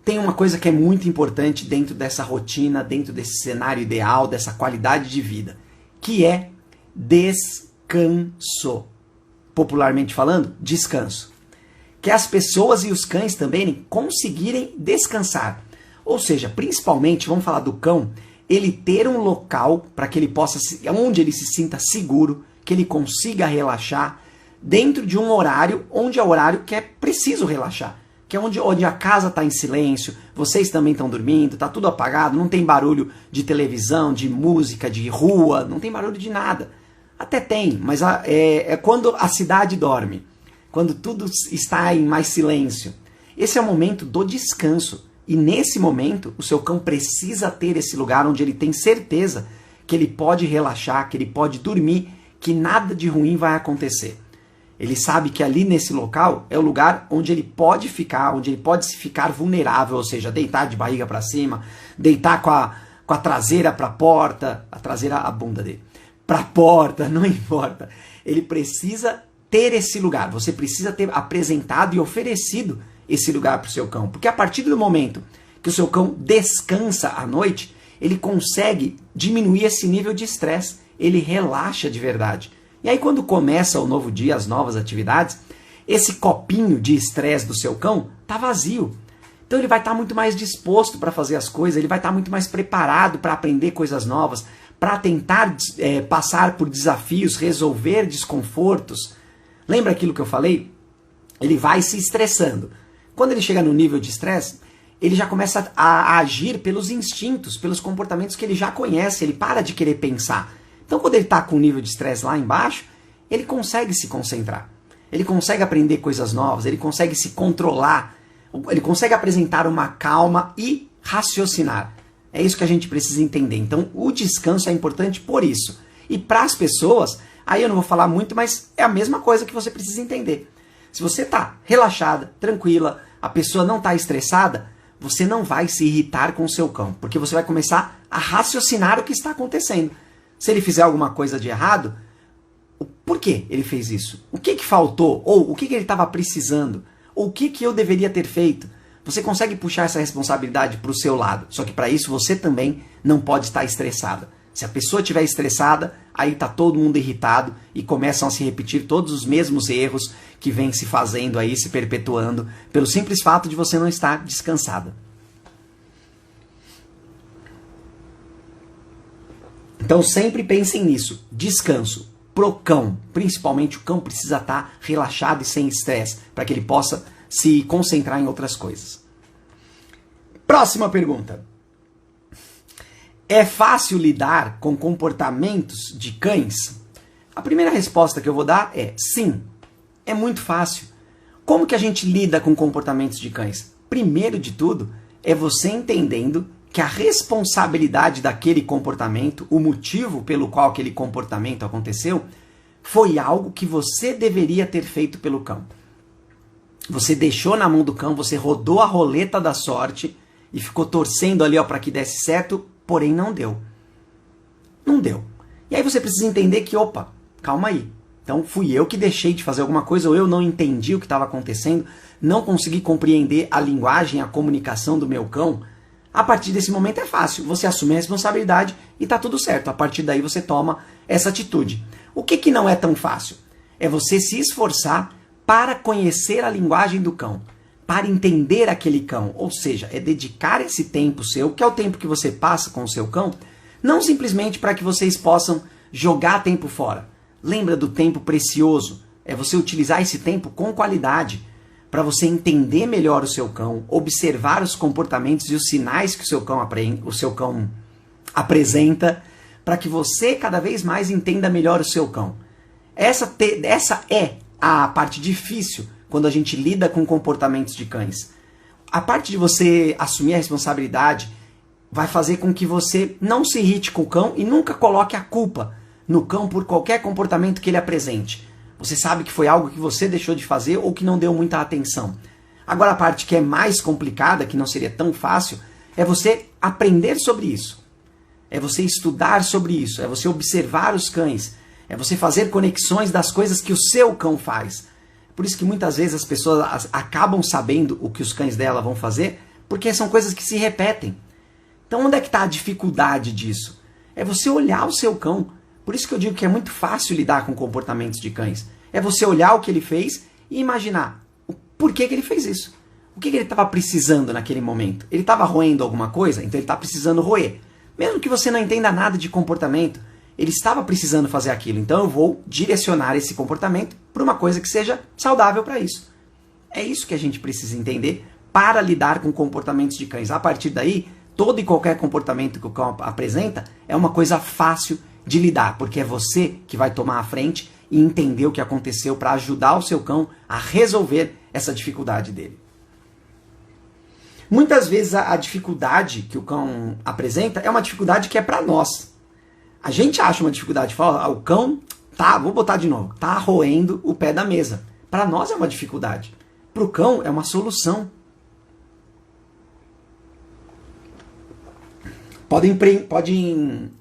tem uma coisa que é muito importante dentro dessa rotina, dentro desse cenário ideal, dessa qualidade de vida, que é descanso. Popularmente falando, descanso. Que as pessoas e os cães também conseguirem descansar. Ou seja, principalmente, vamos falar do cão, ele ter um local para que ele possa, onde ele se sinta seguro, que ele consiga relaxar, dentro de um horário, onde é o horário que é preciso relaxar. Que é onde a casa está em silêncio, vocês também estão dormindo, está tudo apagado, não tem barulho de televisão, de música, de rua, não tem barulho de nada. Até tem, mas é quando a cidade dorme. Quando tudo está em mais silêncio. Esse é o momento do descanso. E nesse momento, o seu cão precisa ter esse lugar onde ele tem certeza que ele pode relaxar, que ele pode dormir, que nada de ruim vai acontecer. Ele sabe que ali nesse local é o lugar onde ele pode ficar, onde ele pode se ficar vulnerável, ou seja, deitar de barriga para cima, deitar com a traseira para a porta, a bunda dele, para a porta, não importa. Ele precisa ter esse lugar, você precisa ter apresentado e oferecido esse lugar para o seu cão. Porque a partir do momento que o seu cão descansa à noite, ele consegue diminuir esse nível de estresse, ele relaxa de verdade. E aí quando começa o novo dia, as novas atividades, esse copinho de estresse do seu cão está vazio. Então ele vai estar muito mais disposto para fazer as coisas, ele vai estar muito mais preparado para aprender coisas novas, para tentar passar por desafios, resolver desconfortos. Lembra aquilo que eu falei? Ele vai se estressando. Quando ele chega no nível de estresse, ele já começa a agir pelos instintos, pelos comportamentos que ele já conhece, ele para de querer pensar. Então quando ele está com o nível de estresse lá embaixo, ele consegue se concentrar. Ele consegue aprender coisas novas, ele consegue se controlar, ele consegue apresentar uma calma e raciocinar. É isso que a gente precisa entender. Então o descanso é importante por isso. E para as pessoas, aí eu não vou falar muito, mas é a mesma coisa que você precisa entender. Se você está relaxada, tranquila, a pessoa não está estressada, você não vai se irritar com o seu cão, porque você vai começar a raciocinar o que está acontecendo. Se ele fizer alguma coisa de errado, por que ele fez isso? O que faltou? Ou o que ele estava precisando? Ou o que eu deveria ter feito? Você consegue puxar essa responsabilidade para o seu lado, só que para isso você também não pode estar estressada. Se a pessoa estiver estressada, aí está todo mundo irritado e começam a se repetir todos os mesmos erros que vêm se fazendo aí, se perpetuando, pelo simples fato de você não estar descansada. Então sempre pensem nisso, descanso. Pro cão, principalmente o cão precisa estar relaxado e sem estresse, para que ele possa se concentrar em outras coisas. Próxima pergunta. É fácil lidar com comportamentos de cães? A primeira resposta que eu vou dar é sim, é muito fácil. Como que a gente lida com comportamentos de cães? Primeiro de tudo, é você entendendo que a responsabilidade daquele comportamento, o motivo pelo qual aquele comportamento aconteceu, foi algo que você deveria ter feito pelo cão. Você deixou na mão do cão, você rodou a roleta da sorte e ficou torcendo ali para que desse certo, porém não deu. Não deu. E aí você precisa entender que, opa, calma aí. Então fui eu que deixei de fazer alguma coisa, ou eu não entendi o que estava acontecendo, não consegui compreender a linguagem, a comunicação do meu cão. A partir desse momento é fácil, você assume a responsabilidade e está tudo certo. A partir daí você toma essa atitude. O que não é tão fácil? É você se esforçar para conhecer a linguagem do cão, para entender aquele cão. Ou seja, é dedicar esse tempo seu, que é o tempo que você passa com o seu cão, não simplesmente para que vocês possam jogar tempo fora. Lembra do tempo precioso? É você utilizar esse tempo com qualidade, para você entender melhor o seu cão, observar os comportamentos e os sinais que o seu cão apresenta, para que você cada vez mais entenda melhor o seu cão. Essa é a parte difícil quando a gente lida com comportamentos de cães. A parte de você assumir a responsabilidade vai fazer com que você não se irrite com o cão e nunca coloque a culpa no cão por qualquer comportamento que ele apresente. Você sabe que foi algo que você deixou de fazer ou que não deu muita atenção. Agora a parte que é mais complicada, que não seria tão fácil, é você aprender sobre isso. É você estudar sobre isso, é você observar os cães, é você fazer conexões das coisas que o seu cão faz. Por isso que muitas vezes as pessoas acabam sabendo o que os cães dela vão fazer, porque são coisas que se repetem. Então onde é que está a dificuldade disso? É você olhar o seu cão. Por isso que eu digo que é muito fácil lidar com comportamentos de cães. É você olhar o que ele fez e imaginar o porquê que ele fez isso. O que ele estava precisando naquele momento? Ele estava roendo alguma coisa? Então ele está precisando roer. Mesmo que você não entenda nada de comportamento, ele estava precisando fazer aquilo. Então eu vou direcionar esse comportamento para uma coisa que seja saudável para isso. É isso que a gente precisa entender para lidar com comportamentos de cães. A partir daí, todo e qualquer comportamento que o cão apresenta é uma coisa fácil de lidar, porque é você que vai tomar a frente e entender o que aconteceu para ajudar o seu cão a resolver essa dificuldade dele. Muitas vezes a dificuldade que o cão apresenta é uma dificuldade que é para nós. A gente acha uma dificuldade, fala, o cão vou botar de novo, tá roendo o pé da mesa. Para nós é uma dificuldade. Para o cão é uma solução. Podem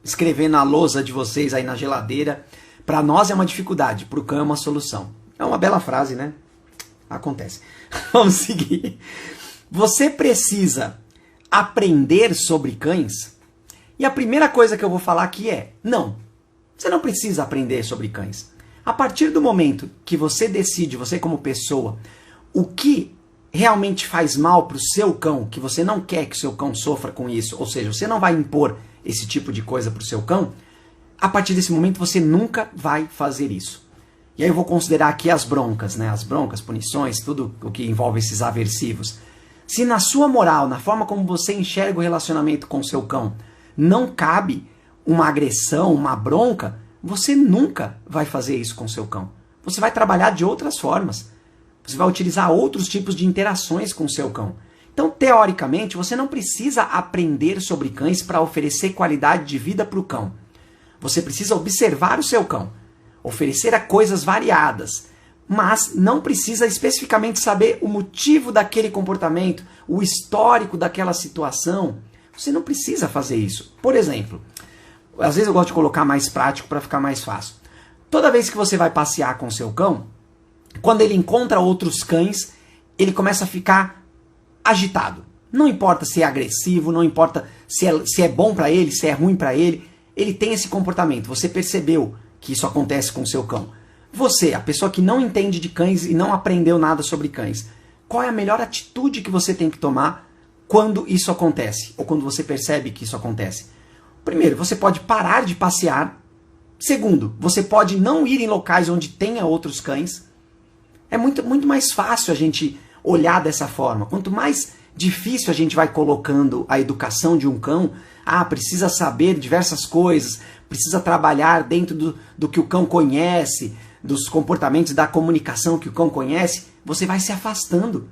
escrever na lousa de vocês aí na geladeira. Para nós é uma dificuldade, para o cão é uma solução. É uma bela frase, né? Acontece. Vamos seguir. Você precisa aprender sobre cães? E a primeira coisa que eu vou falar aqui é, não. Você não precisa aprender sobre cães. A partir do momento que você decide, você como pessoa, o que realmente faz mal para o seu cão, que você não quer que o seu cão sofra com isso, ou seja, você não vai impor esse tipo de coisa para o seu cão, a partir desse momento você nunca vai fazer isso. E aí eu vou considerar aqui as broncas, né? As broncas, punições, tudo o que envolve esses aversivos. Se na sua moral, na forma como você enxerga o relacionamento com o seu cão, não cabe uma agressão, uma bronca, você nunca vai fazer isso com o seu cão. Você vai trabalhar de outras formas. Você vai utilizar outros tipos de interações com o seu cão. Então, teoricamente, você não precisa aprender sobre cães para oferecer qualidade de vida para o cão. Você precisa observar o seu cão, oferecer coisas variadas, mas não precisa especificamente saber o motivo daquele comportamento, o histórico daquela situação. Você não precisa fazer isso. Por exemplo, às vezes eu gosto de colocar mais prático para ficar mais fácil. Toda vez que você vai passear com o seu cão, quando ele encontra outros cães, ele começa a ficar agitado. Não importa se é agressivo, não importa se é bom para ele, se é ruim para ele. Ele tem esse comportamento. Você percebeu que isso acontece com o seu cão. Você, a pessoa que não entende de cães e não aprendeu nada sobre cães, qual é a melhor atitude que você tem que tomar quando isso acontece? Ou quando você percebe que isso acontece? Primeiro, você pode parar de passear. Segundo, você pode não ir em locais onde tenha outros cães. É muito mais fácil a gente olhar dessa forma. Quanto mais difícil a gente vai colocando a educação de um cão, precisa saber diversas coisas, precisa trabalhar dentro do que o cão conhece, dos comportamentos, da comunicação que o cão conhece, você vai se afastando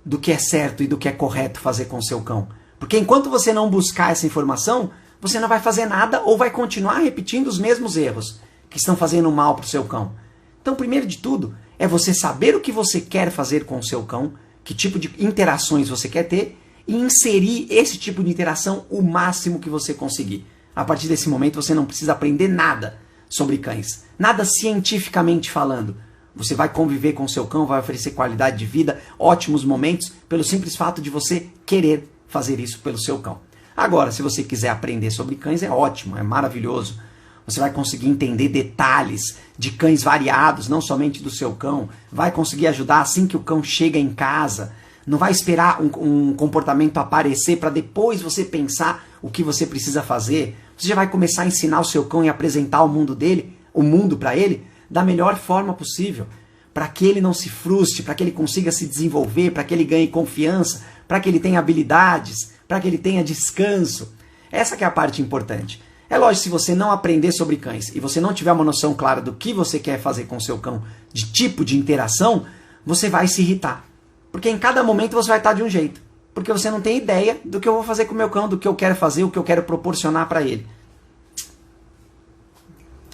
do que é certo e do que é correto fazer com o seu cão. Porque enquanto você não buscar essa informação, você não vai fazer nada ou vai continuar repetindo os mesmos erros que estão fazendo mal para o seu cão. Então, primeiro de tudo, é você saber o que você quer fazer com o seu cão, que tipo de interações você quer ter, e inserir esse tipo de interação o máximo que você conseguir. A partir desse momento, você não precisa aprender nada sobre cães. Nada cientificamente falando. Você vai conviver com o seu cão, vai oferecer qualidade de vida, ótimos momentos, pelo simples fato de você querer fazer isso pelo seu cão. Agora, se você quiser aprender sobre cães, é ótimo, é maravilhoso. Você vai conseguir entender detalhes de cães variados, não somente do seu cão. Vai conseguir ajudar assim que o cão chega em casa. Não vai esperar um comportamento aparecer para depois você pensar o que você precisa fazer. Você já vai começar a ensinar o seu cão e apresentar o mundo para ele, da melhor forma possível. Para que ele não se frustre, para que ele consiga se desenvolver, para que ele ganhe confiança, para que ele tenha habilidades, para que ele tenha descanso. Essa que é a parte importante. É lógico, se você não aprender sobre cães e você não tiver uma noção clara do que você quer fazer com o seu cão, de tipo de interação, você vai se irritar. Porque em cada momento você vai estar de um jeito. Porque você não tem ideia do que eu vou fazer com o meu cão, do que eu quero fazer, o que eu quero proporcionar para ele.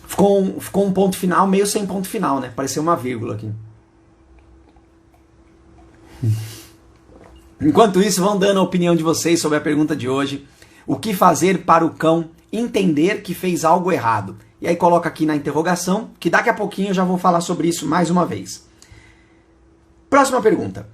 Ficou um ponto final, meio sem ponto final, né? Pareceu uma vírgula aqui. Enquanto isso, vão dando a opinião de vocês sobre a pergunta de hoje. O que fazer para o cão entender que fez algo errado? E aí coloca aqui na interrogação, que daqui a pouquinho eu já vou falar sobre isso mais uma vez. Próxima pergunta.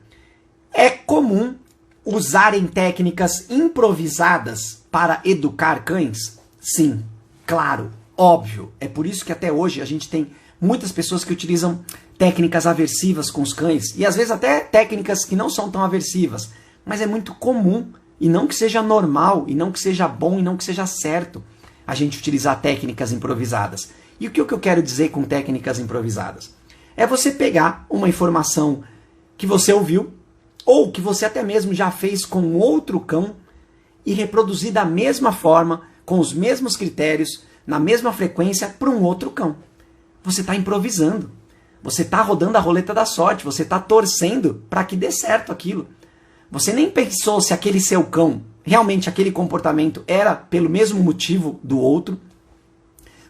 É comum usarem técnicas improvisadas para educar cães? Sim, claro, óbvio. É por isso que até hoje a gente tem muitas pessoas que utilizam técnicas aversivas com os cães, e às vezes até técnicas que não são tão aversivas, mas é muito comum, e não que seja normal, e não que seja bom, e não que seja certo a gente utilizar técnicas improvisadas. E o que eu quero dizer com técnicas improvisadas? É você pegar uma informação que você ouviu, ou que você até mesmo já fez com outro cão, e reproduzir da mesma forma, com os mesmos critérios, na mesma frequência, para um outro cão. Você está improvisando. Você está rodando a roleta da sorte. Você está torcendo para que dê certo aquilo. Você nem pensou se aquele seu cão, realmente aquele comportamento era pelo mesmo motivo do outro.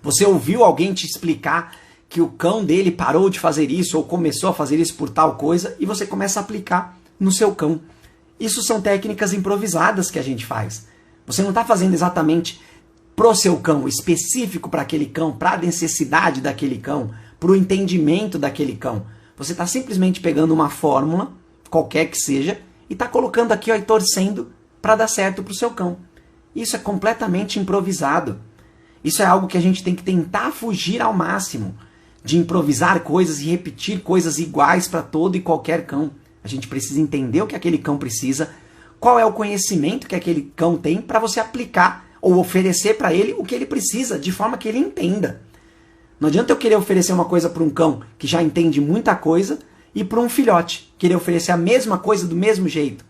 Você ouviu alguém te explicar que o cão dele parou de fazer isso ou começou a fazer isso por tal coisa e você começa a aplicar no seu cão. Isso são técnicas improvisadas que a gente faz. Você não está fazendo exatamente pro seu cão, específico para aquele cão, para a necessidade daquele cão, para o entendimento daquele cão. Você está simplesmente pegando uma fórmula, qualquer que seja, e está colocando aqui, ó, e torcendo para dar certo para o seu cão. Isso é completamente improvisado. Isso é algo que a gente tem que tentar fugir ao máximo, de improvisar coisas e repetir coisas iguais para todo e qualquer cão. A gente precisa entender o que aquele cão precisa, qual é o conhecimento que aquele cão tem para você aplicar ou oferecer para ele o que ele precisa, de forma que ele entenda. Não adianta eu querer oferecer uma coisa para um cão que já entende muita coisa e para um filhote querer oferecer a mesma coisa do mesmo jeito.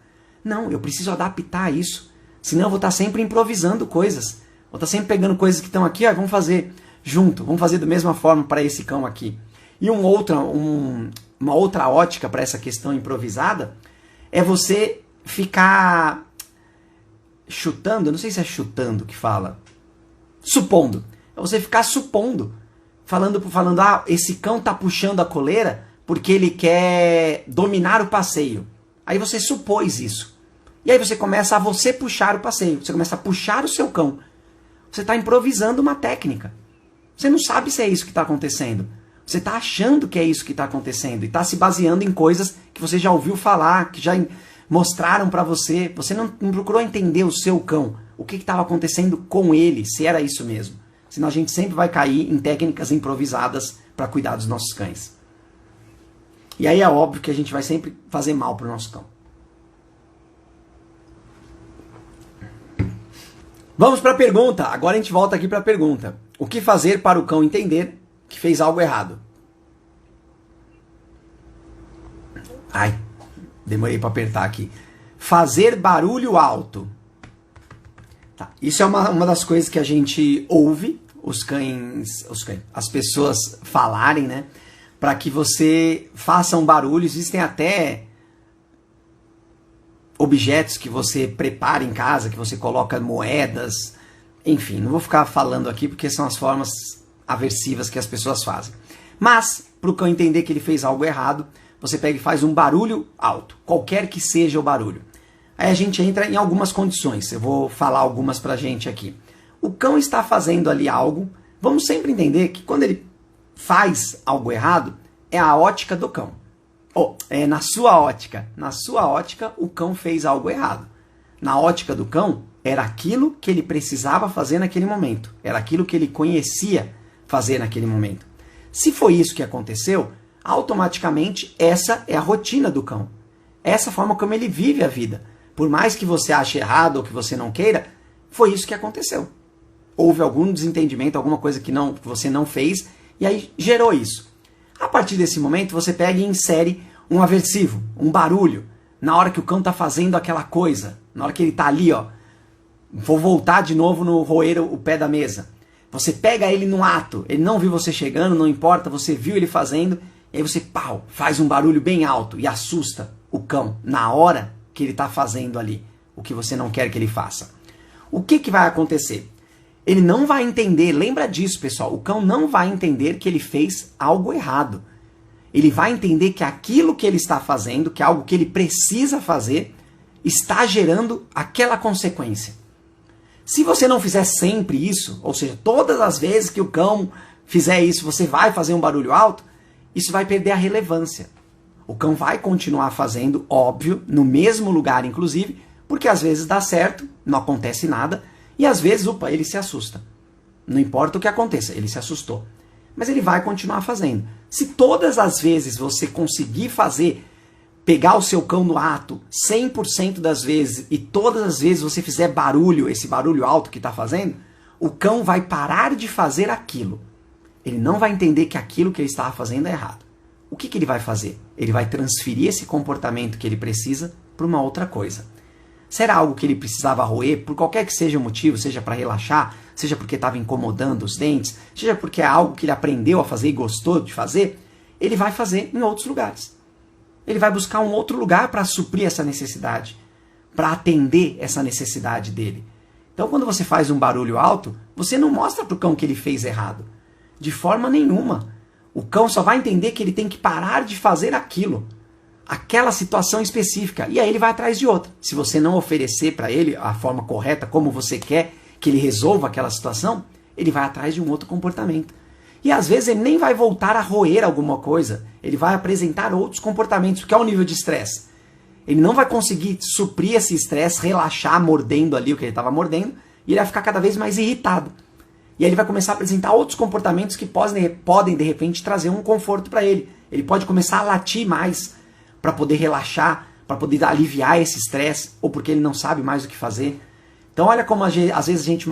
Não, eu preciso adaptar isso. Senão eu vou estar sempre improvisando coisas. Vou estar sempre pegando coisas que estão aqui, ó, vamos fazer junto, vamos fazer da mesma forma para esse cão aqui. E uma outra ótica para essa questão improvisada é você ficar chutando, não sei se é chutando que fala, supondo. É você ficar supondo, falando, esse cão tá puxando a coleira porque ele quer dominar o passeio. Aí você supôs isso. E aí você começa a você puxar o passeio, você começa a puxar o seu cão. Você está improvisando uma técnica. Você não sabe se é isso que está acontecendo. Você está achando que é isso que está acontecendo e está se baseando em coisas que você já ouviu falar, que já mostraram para você, você não procurou entender o seu cão, o que estava acontecendo com ele, se era isso mesmo. Senão a gente sempre vai cair em técnicas improvisadas para cuidar dos nossos cães. E aí é óbvio que a gente vai sempre fazer mal para o nosso cão. Vamos para a pergunta. Agora a gente volta aqui para a pergunta. O que fazer para o cão entender que fez algo errado? Ai, demorei para apertar aqui. Fazer barulho alto. Tá. Isso é uma das coisas que a gente ouve as pessoas falarem, né? Para que você faça um barulho. Existem até objetos que você prepara em casa, que você coloca moedas. Enfim, não vou ficar falando aqui porque são as formas aversivas que as pessoas fazem. Mas, para o cão entender que ele fez algo errado, você pega e faz um barulho alto, qualquer que seja o barulho. Aí a gente entra em algumas condições, eu vou falar algumas pra gente aqui. O cão está fazendo ali algo, vamos sempre entender que quando ele faz algo errado, é a ótica do cão. É na sua ótica. Na sua ótica, o cão fez algo errado. Na ótica do cão, era aquilo que ele precisava fazer naquele momento. Era aquilo que ele conhecia fazer naquele momento. Se foi isso que aconteceu, automaticamente essa é a rotina do cão. Essa é a forma como ele vive a vida. Por mais que você ache errado ou que você não queira, foi isso que aconteceu. Houve algum desentendimento, alguma coisa que você não fez, e aí gerou isso. A partir desse momento, você pega e insere um aversivo, um barulho, na hora que o cão está fazendo aquela coisa, na hora que ele está ali, ó, vou voltar de novo no roer o pé da mesa. Você pega ele no ato, ele não viu você chegando, não importa, você viu ele fazendo, e aí você, faz um barulho bem alto e assusta o cão na hora que ele está fazendo ali, o que você não quer que ele faça. O que vai acontecer? Ele não vai entender, lembra disso, pessoal, o cão não vai entender que ele fez algo errado. Ele vai entender que aquilo que ele está fazendo, que é algo que ele precisa fazer, está gerando aquela consequência. Se você não fizer sempre isso, ou seja, todas as vezes que o cão fizer isso, você vai fazer um barulho alto, isso vai perder a relevância. O cão vai continuar fazendo, óbvio, no mesmo lugar, inclusive, porque às vezes dá certo, não acontece nada, e às vezes, ele se assusta. Não importa o que aconteça, ele se assustou. Mas ele vai continuar fazendo. Se todas as vezes você conseguir pegar o seu cão no ato, 100% das vezes, e todas as vezes você fizer barulho, esse barulho alto que está fazendo, o cão vai parar de fazer aquilo. Ele não vai entender que aquilo que ele estava fazendo é errado. O que ele vai fazer? Ele vai transferir esse comportamento que ele precisa para uma outra coisa. Será algo que ele precisava roer, por qualquer que seja o motivo, seja para relaxar, seja porque estava incomodando os dentes, seja porque é algo que ele aprendeu a fazer e gostou de fazer, ele vai fazer em outros lugares. Ele vai buscar um outro lugar para suprir essa necessidade, para atender essa necessidade dele. Então, quando você faz um barulho alto, você não mostra para o cão que ele fez errado. De forma nenhuma. O cão só vai entender que ele tem que parar de fazer aquilo. Aquela situação específica, e aí ele vai atrás de outra. Se você não oferecer para ele a forma correta, como você quer que ele resolva aquela situação, ele vai atrás de um outro comportamento. E às vezes ele nem vai voltar a roer alguma coisa, ele vai apresentar outros comportamentos, porque é o nível de estresse. Ele não vai conseguir suprir esse estresse, relaxar mordendo ali o que ele estava mordendo, e ele vai ficar cada vez mais irritado. E aí ele vai começar a apresentar outros comportamentos que podem de repente trazer um conforto para ele. Ele pode começar a latir mais, para poder relaxar, para poder aliviar esse estresse, ou porque ele não sabe mais o que fazer. Então olha como às vezes a gente,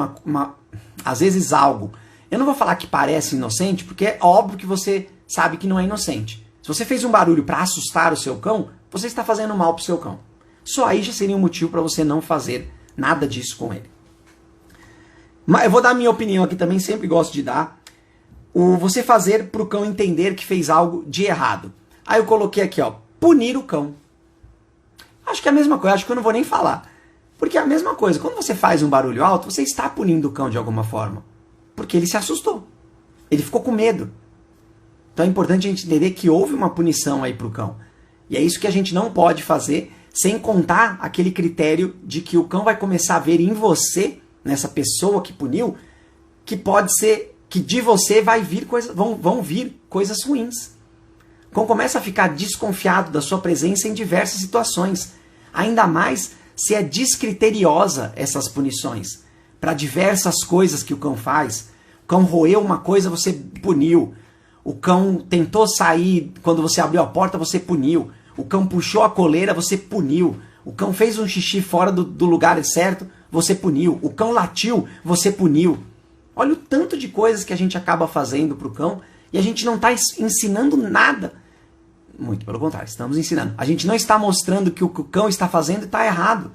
às vezes algo, eu não vou falar que parece inocente, porque é óbvio que você sabe que não é inocente. Se você fez um barulho para assustar o seu cão, você está fazendo mal para o seu cão. Só aí já seria um motivo para você não fazer nada disso com ele. Mas eu vou dar a minha opinião aqui também, sempre gosto de dar. Você fazer para o cão entender que fez algo de errado. Aí eu coloquei aqui, punir o cão. Acho que é a mesma coisa, acho que eu não vou nem falar. Porque é a mesma coisa, quando você faz um barulho alto, você está punindo o cão de alguma forma. Porque ele se assustou. Ele ficou com medo. Então é importante a gente entender que houve uma punição aí para o cão. E é isso que a gente não pode fazer, sem contar aquele critério de que o cão vai começar a ver em você, nessa pessoa que puniu, que pode ser que de você vão vir coisas ruins. O cão começa a ficar desconfiado da sua presença em diversas situações. Ainda mais se é descriteriosa essas punições. Para diversas coisas que o cão faz. O cão roeu uma coisa, você puniu. O cão tentou sair, quando você abriu a porta, você puniu. O cão puxou a coleira, você puniu. O cão fez um xixi fora do lugar certo, você puniu. O cão latiu, você puniu. Olha o tanto de coisas que a gente acaba fazendo para o cão e a gente não está ensinando nada. Muito pelo contrário, estamos ensinando. A gente não está mostrando que o que o cão está fazendo está errado.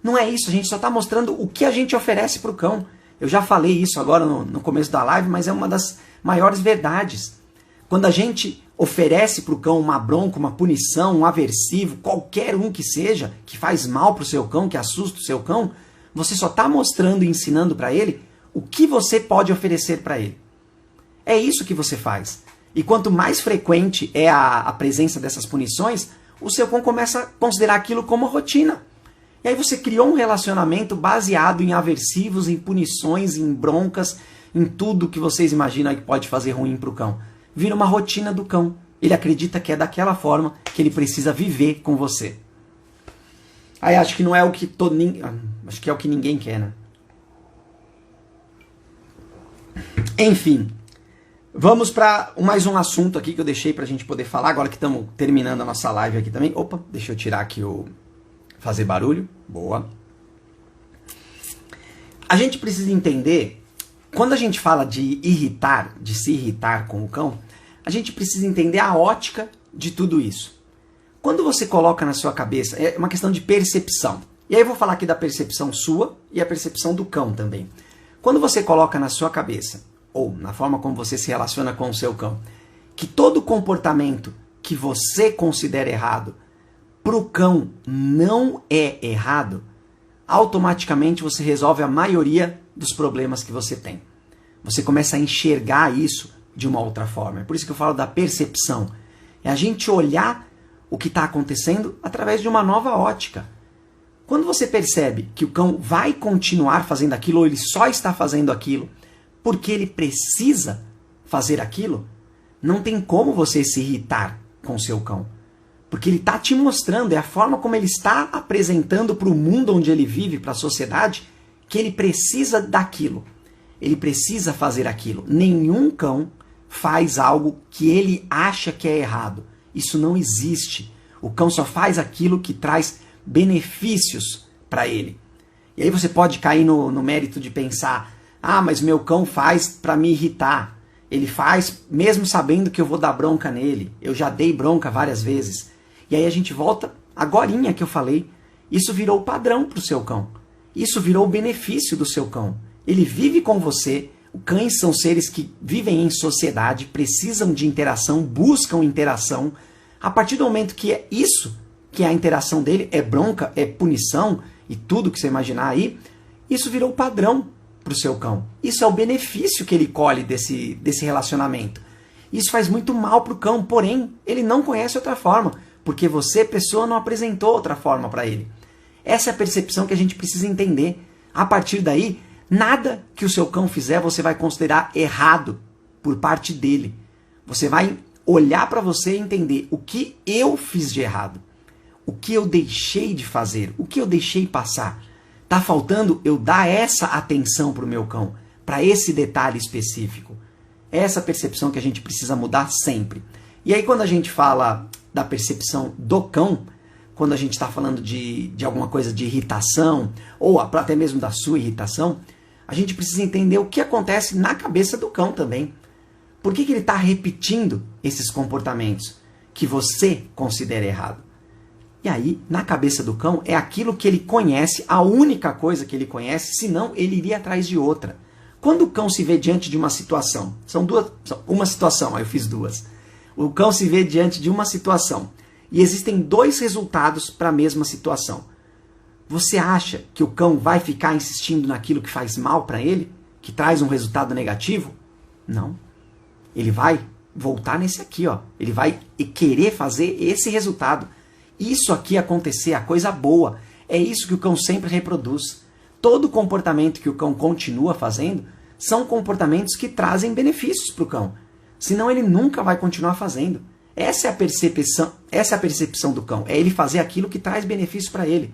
Não é isso, a gente só está mostrando o que a gente oferece para o cão. Eu já falei isso agora no começo da live, mas é uma das maiores verdades. Quando a gente oferece para o cão uma bronca, uma punição, um aversivo, qualquer um que seja, que faz mal para o seu cão, que assusta o seu cão, você só está mostrando e ensinando para ele o que você pode oferecer para ele. É isso que você faz. E quanto mais frequente é a presença dessas punições, o seu cão começa a considerar aquilo como rotina. E aí você criou um relacionamento baseado em aversivos, em punições, em broncas, em tudo que vocês imaginam que pode fazer ruim para o cão. Vira uma rotina do cão. Ele acredita que é daquela forma que ele precisa viver com você. Aí acho que não é o que acho que é o que ninguém quer, né? Enfim, vamos para mais um assunto aqui que eu deixei para a gente poder falar, agora que estamos terminando a nossa live aqui também. Opa, deixa eu tirar aqui o... fazer barulho. Boa. A gente precisa entender... Quando a gente fala de irritar, de se irritar com o cão, a gente precisa entender a ótica de tudo isso. Quando você coloca na sua cabeça, é uma questão de percepção. E aí eu vou falar aqui da percepção sua e a percepção do cão também. Quando você coloca na sua cabeça, ou na forma como você se relaciona com o seu cão, que todo comportamento que você considera errado, para o cão não é errado, automaticamente você resolve a maioria dos problemas que você tem. Você começa a enxergar isso de uma outra forma. É por isso que eu falo da percepção. É a gente olhar o que está acontecendo através de uma nova ótica. Quando você percebe que o cão vai continuar fazendo aquilo, ou ele só está fazendo aquilo porque ele precisa fazer aquilo, não tem como você se irritar com o seu cão. Porque ele está te mostrando, é a forma como ele está apresentando para o mundo onde ele vive, para a sociedade, que ele precisa daquilo. Ele precisa fazer aquilo. Nenhum cão faz algo que ele acha que é errado. Isso não existe. O cão só faz aquilo que traz benefícios para ele. E aí você pode cair no mérito de pensar, mas meu cão faz para me irritar. Ele faz mesmo sabendo que eu vou dar bronca nele. Eu já dei bronca várias vezes. E aí a gente volta, agorinha que eu falei, isso virou o padrão para o seu cão. Isso virou o benefício do seu cão. Ele vive com você. Cães são seres que vivem em sociedade, precisam de interação, buscam interação. A partir do momento que é isso, que é a interação dele, é bronca, é punição e tudo que você imaginar aí, isso virou o padrão para o seu cão. Isso é o benefício que ele colhe desse relacionamento. Isso faz muito mal para o cão, porém, ele não conhece outra forma, porque você, pessoa, não apresentou outra forma para ele. Essa é a percepção que a gente precisa entender. A partir daí, nada que o seu cão fizer você vai considerar errado por parte dele. Você vai olhar para você e entender o que eu fiz de errado. O que eu deixei de fazer. O que eu deixei passar. Tá faltando eu dar essa atenção para o meu cão. Para esse detalhe específico. Essa percepção que a gente precisa mudar sempre. E aí quando a gente fala da percepção do cão, quando a gente está falando de alguma coisa de irritação, ou até mesmo da sua irritação, a gente precisa entender o que acontece na cabeça do cão também. Por que ele está repetindo esses comportamentos que você considera errado? E aí, na cabeça do cão, é aquilo que ele conhece, a única coisa que ele conhece, senão ele iria atrás de outra. Quando o cão se vê diante de uma situação, uma situação, aí eu fiz duas. O cão se vê diante de uma situação e existem dois resultados para a mesma situação. Você acha que o cão vai ficar insistindo naquilo que faz mal para ele, que traz um resultado negativo? Não. Ele vai voltar nesse aqui, ó. Ele vai querer fazer esse resultado. Isso aqui acontecer, a coisa boa. É isso que o cão sempre reproduz. Todo comportamento que o cão continua fazendo são comportamentos que trazem benefícios para o cão. Senão ele nunca vai continuar fazendo. Essa é a percepção, Essa é a percepção do cão. É ele fazer aquilo que traz benefício para ele.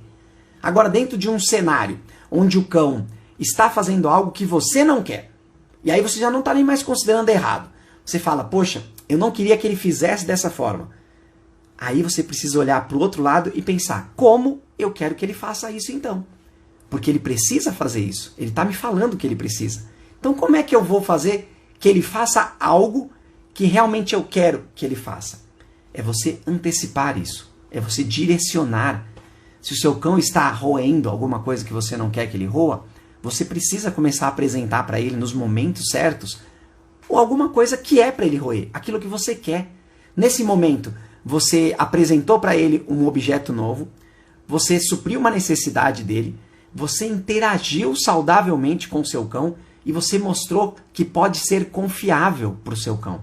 Agora, dentro de um cenário onde o cão está fazendo algo que você não quer, e aí você já não está nem mais considerando errado. Você fala, poxa, eu não queria que ele fizesse dessa forma. Aí você precisa olhar para o outro lado e pensar, como eu quero que ele faça isso então? Porque ele precisa fazer isso. Ele está me falando que ele precisa. Então como é que eu vou fazer que ele faça algo que realmente eu quero que ele faça? É você antecipar isso. É você direcionar. Se o seu cão está roendo alguma coisa que você não quer que ele roa, você precisa começar a apresentar para ele nos momentos certos ou alguma coisa que é para ele roer, aquilo que você quer. Nesse momento, você apresentou para ele um objeto novo, você supriu uma necessidade dele, você interagiu saudavelmente com o seu cão e você mostrou que pode ser confiável para o seu cão.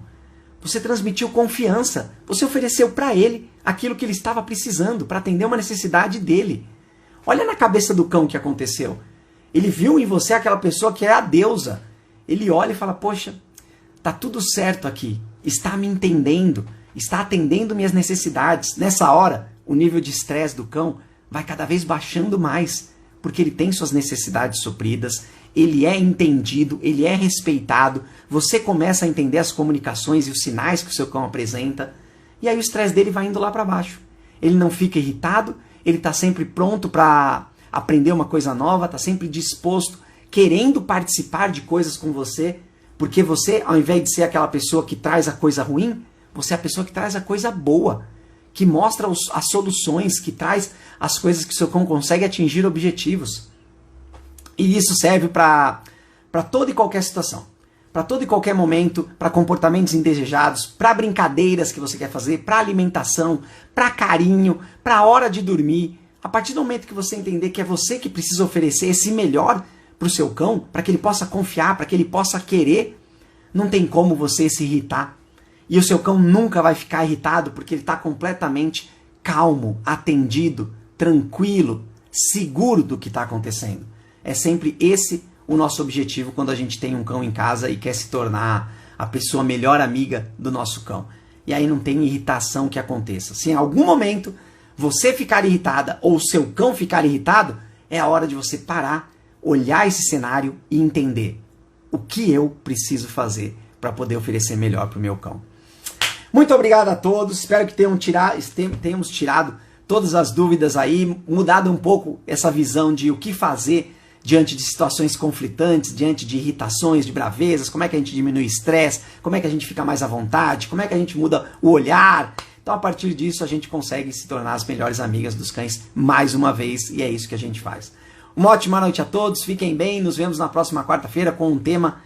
Você transmitiu confiança, você ofereceu para ele aquilo que ele estava precisando para atender uma necessidade dele. Olha na cabeça do cão o que aconteceu. Ele viu em você aquela pessoa que é a deusa. Ele olha e fala, poxa, tá tudo certo aqui, está me entendendo, está atendendo minhas necessidades. Nessa hora, o nível de estresse do cão vai cada vez baixando mais, porque ele tem suas necessidades supridas, ele é entendido, ele é respeitado, você começa a entender as comunicações e os sinais que o seu cão apresenta, e aí o estresse dele vai indo lá para baixo. Ele não fica irritado, ele está sempre pronto para aprender uma coisa nova, está sempre disposto, querendo participar de coisas com você, porque você, ao invés de ser aquela pessoa que traz a coisa ruim, você é a pessoa que traz a coisa boa, que mostra as soluções, que traz as coisas que o seu cão consegue atingir objetivos. E isso serve para toda e qualquer situação, para todo e qualquer momento, para comportamentos indesejados, para brincadeiras que você quer fazer, para alimentação, para carinho, para a hora de dormir. A partir do momento que você entender que é você que precisa oferecer esse melhor para o seu cão, para que ele possa confiar, para que ele possa querer, não tem como você se irritar. E o seu cão nunca vai ficar irritado porque ele está completamente calmo, atendido, tranquilo, seguro do que está acontecendo. É sempre esse o nosso objetivo quando a gente tem um cão em casa e quer se tornar a pessoa melhor amiga do nosso cão. E aí não tem irritação que aconteça. Se em algum momento você ficar irritada ou o seu cão ficar irritado, é a hora de você parar, olhar esse cenário e entender o que eu preciso fazer para poder oferecer melhor para o meu cão. Muito obrigado a todos, espero que tenhamos tirado todas as dúvidas aí, mudado um pouco essa visão de o que fazer diante de situações conflitantes, diante de irritações, de bravezas, como é que a gente diminui o estresse, como é que a gente fica mais à vontade, como é que a gente muda o olhar. Então, a partir disso, a gente consegue se tornar as melhores amigas dos cães mais uma vez, e é isso que a gente faz. Uma ótima noite a todos, fiquem bem, nos vemos na próxima quarta-feira com um tema